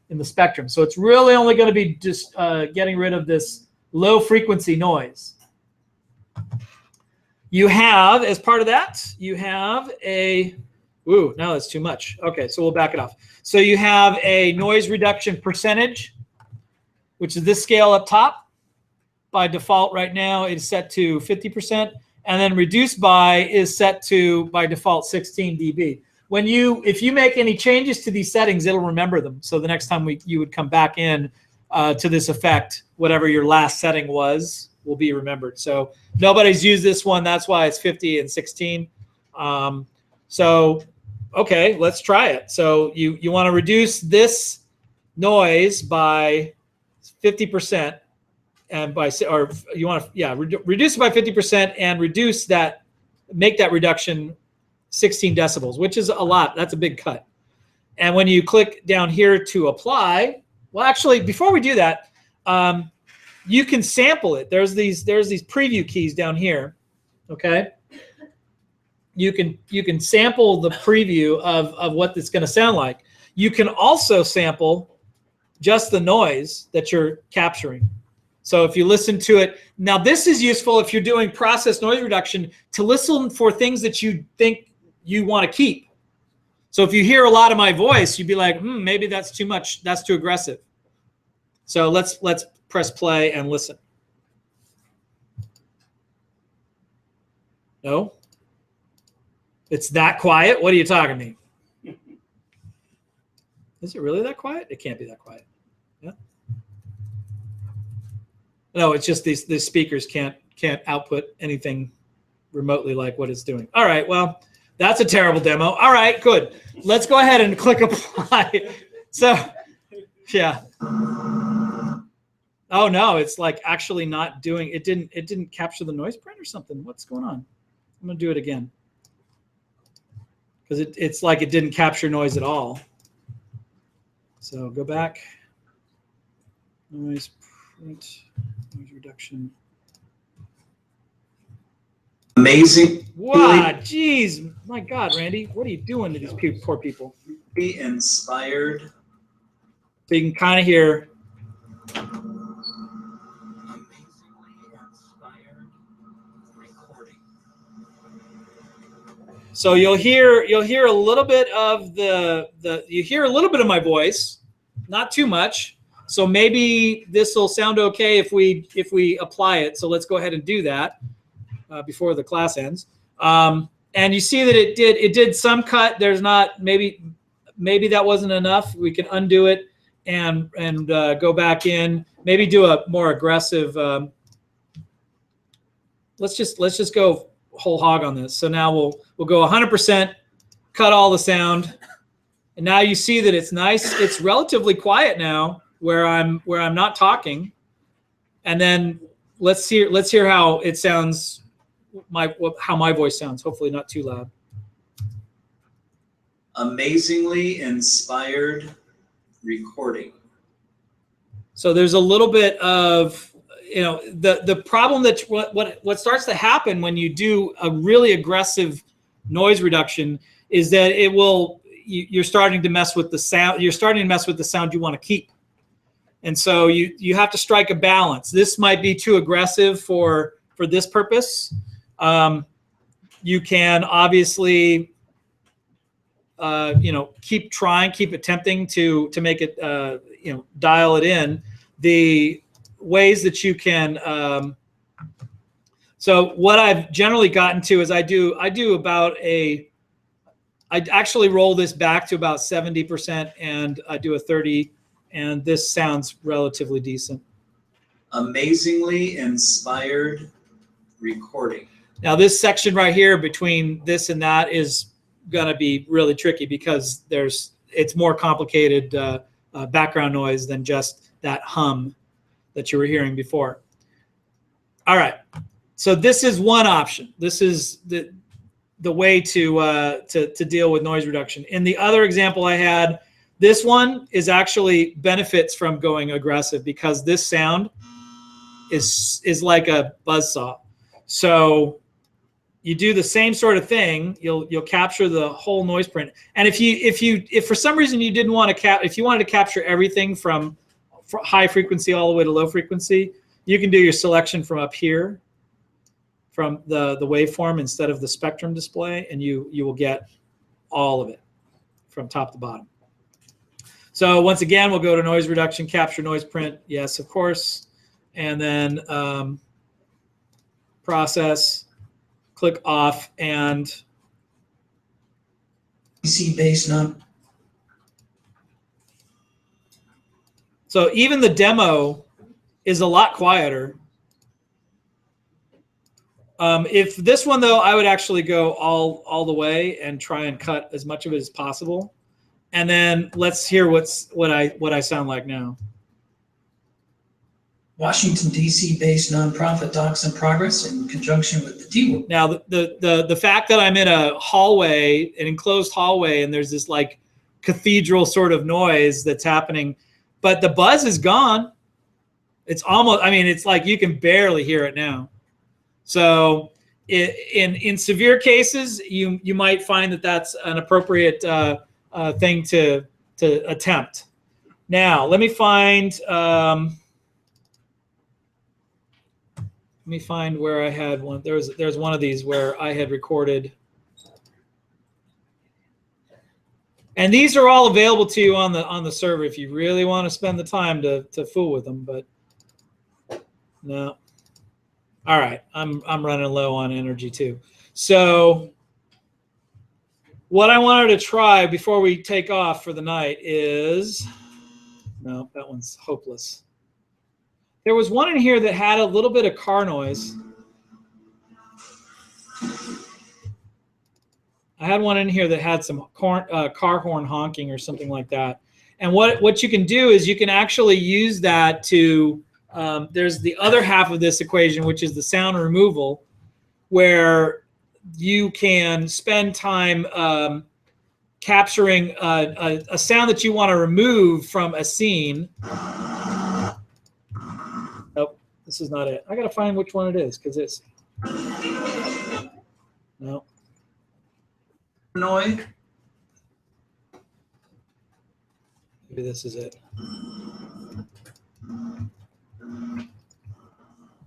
S1: in the spectrum. So it's really only going to be just getting rid of this low frequency noise. You have, as part of that, you have a, ooh, no, that's too much. Okay, so we'll back it off. So you have a noise reduction percentage, which is this scale up top. By default right now it's set to 50%, and then reduced by is set to, by default, 16 dB. If you make any changes to these settings, it'll remember them. So the next time you would come back in to this effect, whatever your last setting was will be remembered. So nobody's used this one. That's why it's 50 and 16. So, okay, let's try it. So you want to reduce this noise by 50%, and reduce it by 50% and reduce that, make that reduction 16 decibels, which is a lot. That's a big cut. And when you click down here to apply, well, actually, before we do that, you can sample it. There's these preview keys down here. Okay. You can sample the preview of what it's going to sound like. You can also sample just the noise that you're capturing. So if you listen to it, now this is useful if you're doing process noise reduction, to listen for things that you think you want to keep. So if you hear a lot of my voice, you'd be like, maybe that's too much, that's too aggressive. So let's press play and listen. No? It's that quiet? What are you talking to me? Is it really that quiet? It can't be that quiet. Yeah. No, it's just these speakers can't output anything remotely like what it's doing. All right, well, that's a terrible demo. All right, good. Let's go ahead and click apply. So, yeah. Oh no, it's like actually not doing it. Didn't capture the noise print or something. What's going on? I'm gonna do it again because it's like it didn't capture noise at all. So go back. Noise print, noise reduction.
S9: Amazing.
S1: Wow, geez, my God, Randy, what are you doing to these poor people?
S9: Be inspired.
S1: So you can kind of hear. So you'll hear a little bit of you hear a little bit of my voice, not too much. So maybe this will sound okay if we apply it. So let's go ahead and do that before the class ends. And you see that it did some cut. There's not maybe that wasn't enough. We can undo it and go back in. Maybe do a more aggressive. Let's just go whole hog on this. So now we'll go 100%, cut all the sound, and now you see that it's nice. It's relatively quiet now where I'm not talking, and then let's hear how it sounds. How my voice sounds. Hopefully not too loud.
S9: Amazingly inspired recording.
S1: So there's a little bit of, the problem that what starts to happen when you do a really aggressive noise reduction is that you're starting to mess with the sound. You're starting to mess with the sound you want to keep, and so you have to strike a balance. This might be too aggressive for this purpose. You can obviously keep attempting to make it dial it in. The ways that you can so what I've generally gotten to is I actually roll this back to about 70% and I do a 30, and this sounds relatively decent.
S9: Amazingly inspired recording.
S1: Now this section right here between this and that is going to be really tricky because it's more complicated background noise than just that hum that you were hearing before. All right, so this is one option. This is the way to deal with noise reduction. In the other example I had, this one is actually benefits from going aggressive because this sound is like a buzzsaw. So you do the same sort of thing. You'll capture the whole noise print. And if for some reason you didn't want to if you wanted to capture everything from high frequency all the way to low frequency, you can do your selection from up here, from the waveform instead of the spectrum display, and you will get all of it from top to bottom. So once again, we'll go to noise reduction, capture noise print. Yes, of course. And then process, click off, and
S9: DC-based non.
S1: So even the demo is a lot quieter. If this one though, I would actually go all the way and try and cut as much of it as possible. And then let's hear what I sound like now.
S9: Washington, D.C.-based nonprofit Docs in Progress in conjunction with the D.
S1: Now, the fact that I'm in a hallway, an enclosed hallway, and there's this like cathedral sort of noise that's happening, but the buzz is gone. It's almost, I mean, it's like you can barely hear it now. So in severe cases, you might find that that's an appropriate thing to attempt. Now, let me find where I had one. There's one of these where I had recorded. And these are all available to you on the server if you really want to spend the time to fool with them, but no. All right, I'm running low on energy too. So what I wanted to try before we take off for the night is, no, that one's hopeless. There was one in here that had a little bit of car noise. I had one in here that had some car horn honking or something like that. And what you can do is you can actually use that to, there's the other half of this equation, which is the sound removal, where you can spend time capturing a sound that you want to remove from a scene. Nope, this is not it. I got to find which one it is because it's, no.
S9: Noise.
S1: Maybe this is it.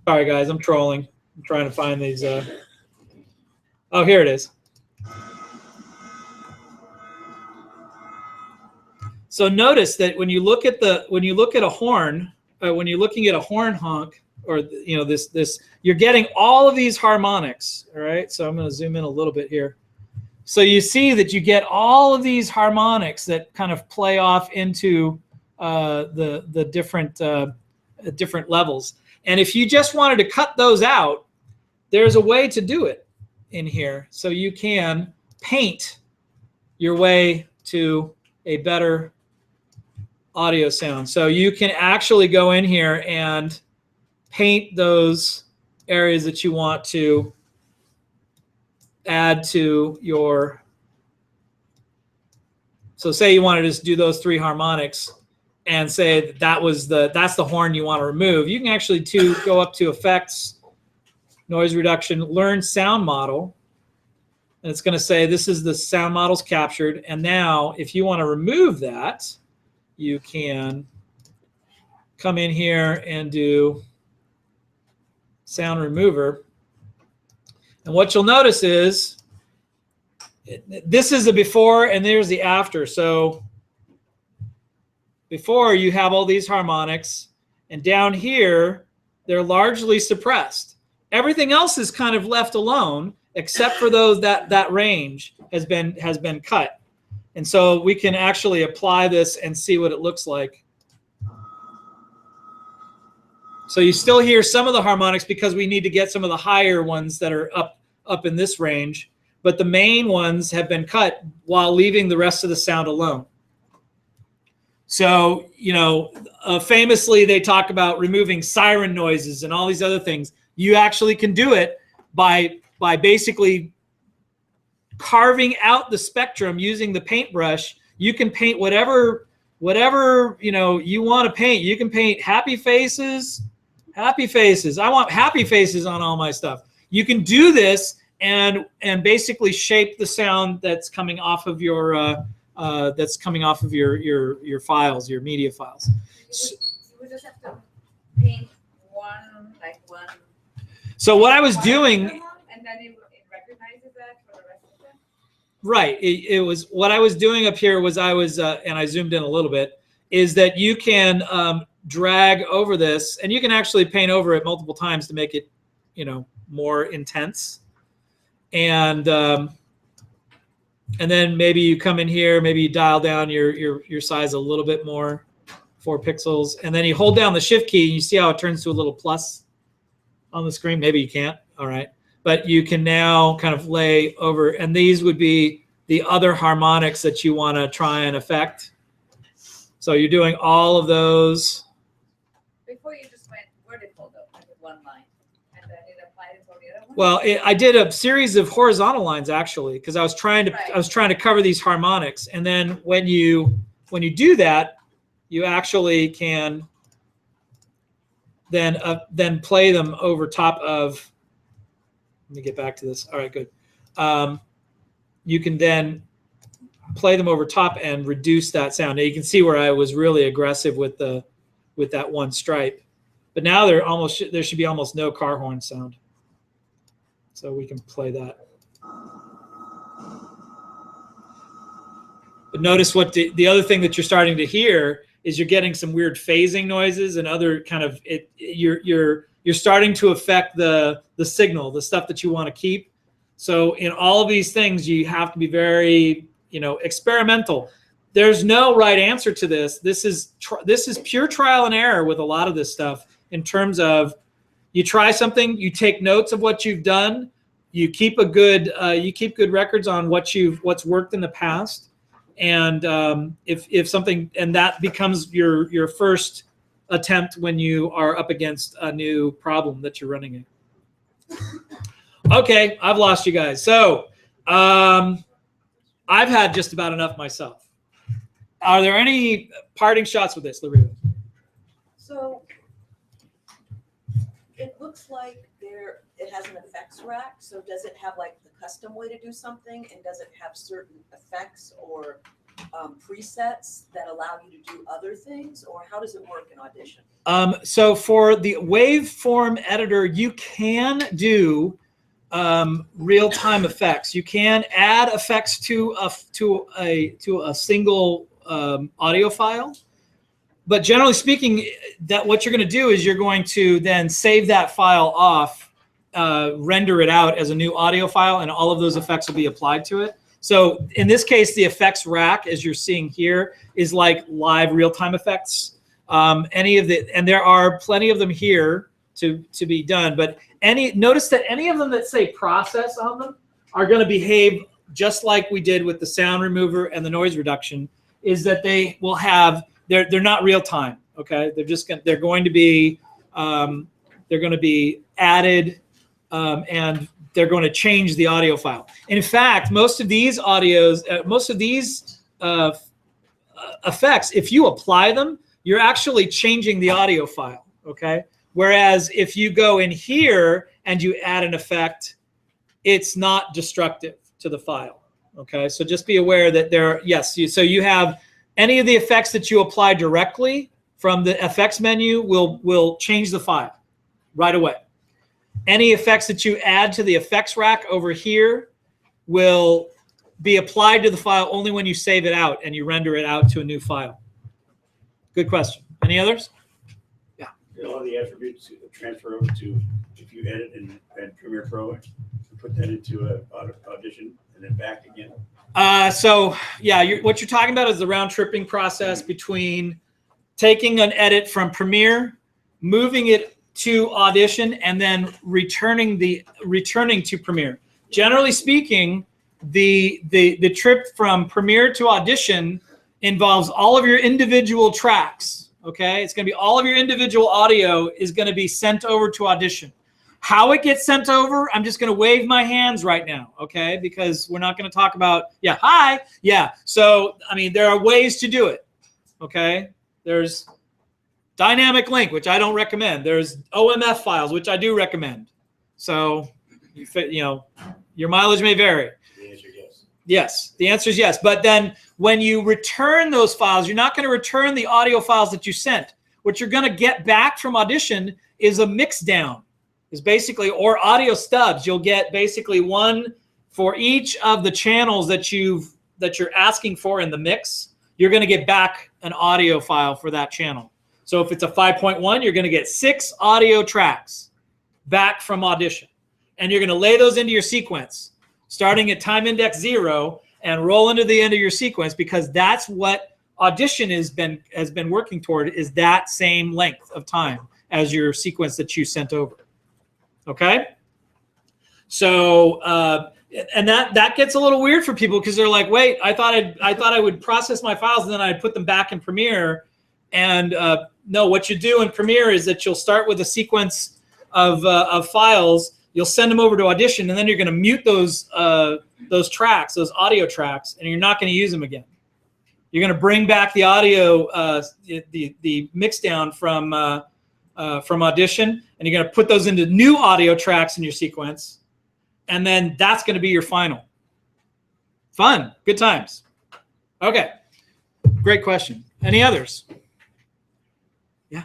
S1: Sorry, guys, I'm trolling. I'm trying to find these. Oh, here it is. So notice that when you look at a horn, when you're looking at a horn honk, or this, you're getting all of these harmonics. All right. So I'm going to zoom in a little bit here. So you see that you get all of these harmonics that kind of play off into the different levels. And if you just wanted to cut those out, there's a way to do it in here. So you can paint your way to a better audio sound. So you can actually go in here and paint those areas that you want to add to your, so say you want to just do those 3 harmonics and say that's the horn you want to remove. You can actually go up to effects, noise reduction, learn sound model, and it's going to say this is the sound models captured. And now if you want to remove that, you can come in here and do sound remover. And what you'll notice is this is the before and there's the after. So before you have all these harmonics, and down here they're largely suppressed. Everything else is kind of left alone except for those that range has been cut. And so we can actually apply this and see what it looks like. So you still hear some of the harmonics because we need to get some of the higher ones that are up in this range, but the main ones have been cut while leaving the rest of the sound alone. So, famously they talk about removing siren noises and all these other things. You actually can do it by basically carving out the spectrum using the paintbrush. You can paint whatever you want to paint. You can paint happy faces. I want happy faces on all my stuff. You can do this and basically shape the sound that's coming off of your your files, your media files.
S4: You would just have to paint one.
S1: So what I was doing,
S4: and then it recognizes that for the rest of them.
S1: Right. It was what I was doing up here was and I zoomed in a little bit, is that you can drag over this, and you can actually paint over it multiple times to make it, more intense. And then maybe you come in here, maybe you dial down your size a little bit more, 4 pixels, and then you hold down the shift key and you see how it turns to a little plus on the screen. Maybe you can't. All right. But you can now kind of lay over, and these would be the other harmonics that you want to try and affect. So you're doing all of those.
S4: Before you just went vertical though, like with one line, and then it applied it for the other one.
S1: Well, I did a series of horizontal lines actually, because I was trying to cover these harmonics, and then when you do that, you actually can then play them over top of. Let me get back to this. All right, good. You can then play them over top and reduce that sound. Now you can see where I was really aggressive with that one stripe, but now there should be almost no car horn sound. So we can play that. But notice what the other thing that you're starting to hear is you're getting some weird phasing noises and other kind of you're starting to affect the signal, the stuff that you want to keep. So in all of these things, you have to be very experimental. There's no right answer to this. This is pure trial and error with a lot of this stuff. In terms of you try something, you take notes of what you've done, you keep good records on what's worked in the past. And if something, and that becomes your first attempt when you are up against a new problem that you're running in. Okay, I've lost you guys. So I've had just about enough myself. Are there any parting shots with this, Larita?
S3: So it looks like it has an effects rack. So does it have like the custom way to do something, and does it have certain effects or presets that allow you to do other things, or how does it work in Audition?
S1: So for the waveform editor, you can do real-time effects. You can add effects to a single audio file. But generally speaking, that what you're going to do is you're going to then save that file off, render it out as a new audio file, and all of those effects will be applied to it. So in this case, the effects rack, as you're seeing here, is like live real-time effects. And there are plenty of them here to be done. But notice that any of them that say process on them are going to behave just like we did with the sound remover and the noise reduction. Is that they will have they're not real time. Okay, they're going to be added and they're going to change the audio file. And in fact, most of these effects, if you apply them, you're actually changing the audio file. Okay, whereas if you go in here and you add an effect, it's not destructive to the file. Okay, so just be aware that so you have any of the effects that you apply directly from the effects menu will change the file right away. Any effects that you add to the effects rack over here will be applied to the file only when you save it out and you render it out to a new file. Good question. Any others? Yeah.
S10: A lot of the attributes transfer over to, if you edit in Premiere Pro, you put that into Audition and then back again.
S1: So yeah, what you're talking about is the round tripping process between taking an edit from Premiere, moving it to Audition, and then returning to Premiere. Generally speaking, the trip from Premiere to Audition involves all of your individual tracks. Okay, it's going to be all of your individual audio is going to be sent over to Audition. How it gets sent over, I'm just going to wave my hands right now, okay? Because we're not going to talk about, So, I mean, there are ways to do it, okay? There's dynamic link, which I don't recommend. There's OMF files, which I do recommend. So, your mileage may vary.
S10: The answer is yes.
S1: Yes, the answer is yes. But then when you return those files, you're not going to return the audio files that you sent. What you're going to get back from Audition is a mix down. Is basically, or audio stubs. You'll get basically one for each of the channels that you're asking for in the mix. You're going to get back an audio file for that channel. So if it's a 5.1, you're going to get 6 audio tracks back from Audition, and you're going to lay those into your sequence, starting at time index 0 and roll into the end of your sequence, because that's what Audition has been working toward, is that same length of time as your sequence that you sent over. Okay, so and that gets a little weird for people, because they're like, wait, I thought I would process my files and then I'd put them back in Premiere. And no, what you do in Premiere is that you'll start with a sequence of files. You'll send them over to Audition, and then you're going to mute those tracks, those audio tracks, and you're not going to use them again. You're going to bring back the audio, the mix down from from Audition, and you're going to put those into new audio tracks in your sequence, and then that's going to be your final. Fun, good times. Okay, great question. Any others? Yeah.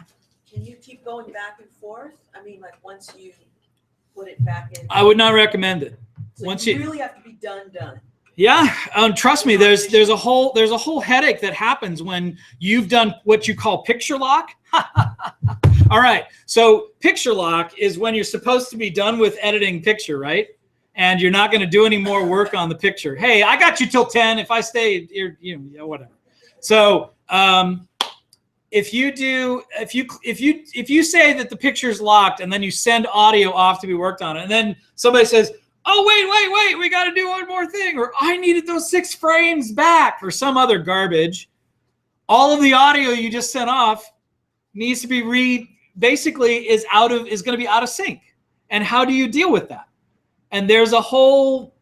S3: Can you keep going back and forth? I mean, like once you put it back in.
S1: I would not recommend it.
S3: So
S1: Once
S3: you
S1: you
S3: really have to be done.
S1: Yeah, trust me. There's a whole headache that happens when you've done what you call picture lock. All right, so picture lock is when you're supposed to be done with editing picture, right? And you're not going to do any more work on the picture. Hey, I got you till 10. If I stay, you know, whatever. So if you say that the picture's locked and then you send audio off to be worked on, and then somebody says, oh, wait, we got to do one more thing, or I needed those 6 frames back, or some other garbage, all of the audio you just sent off needs to be basically is going to be out of sync. And how do you deal with that? And there's a whole,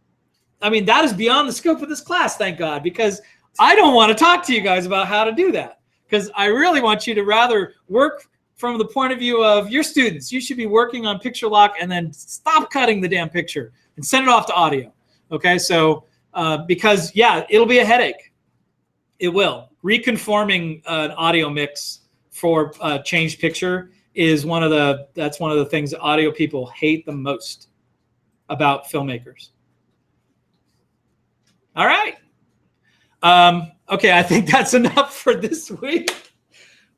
S1: I mean, that is beyond the scope of this class, thank God, because I don't want to talk to you guys about how to do that, because I really want you to rather work from the point of view of your students. You should be working on picture lock and then stop cutting the damn picture and send it off to audio. Okay, so because yeah, it'll be a headache. It will. Reconforming an audio mix for changed picture is one of the things that audio people hate the most about filmmakers. All right. Okay, I think that's enough for this week.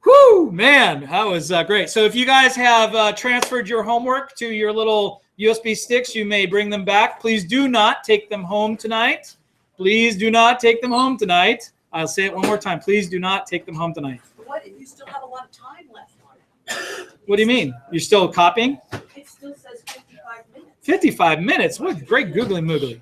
S1: Whoo, man, that was great. So if you guys have transferred your homework to your little USB sticks, you may bring them back. Please do not take them home tonight. Please do not take them home tonight. I'll say it one more time. Please do not take them home tonight.
S3: What if you still have a lot of time left on it?
S1: What do you mean? You're still copying?
S3: It still says 55 minutes.
S1: 55 minutes? What great googly moogly.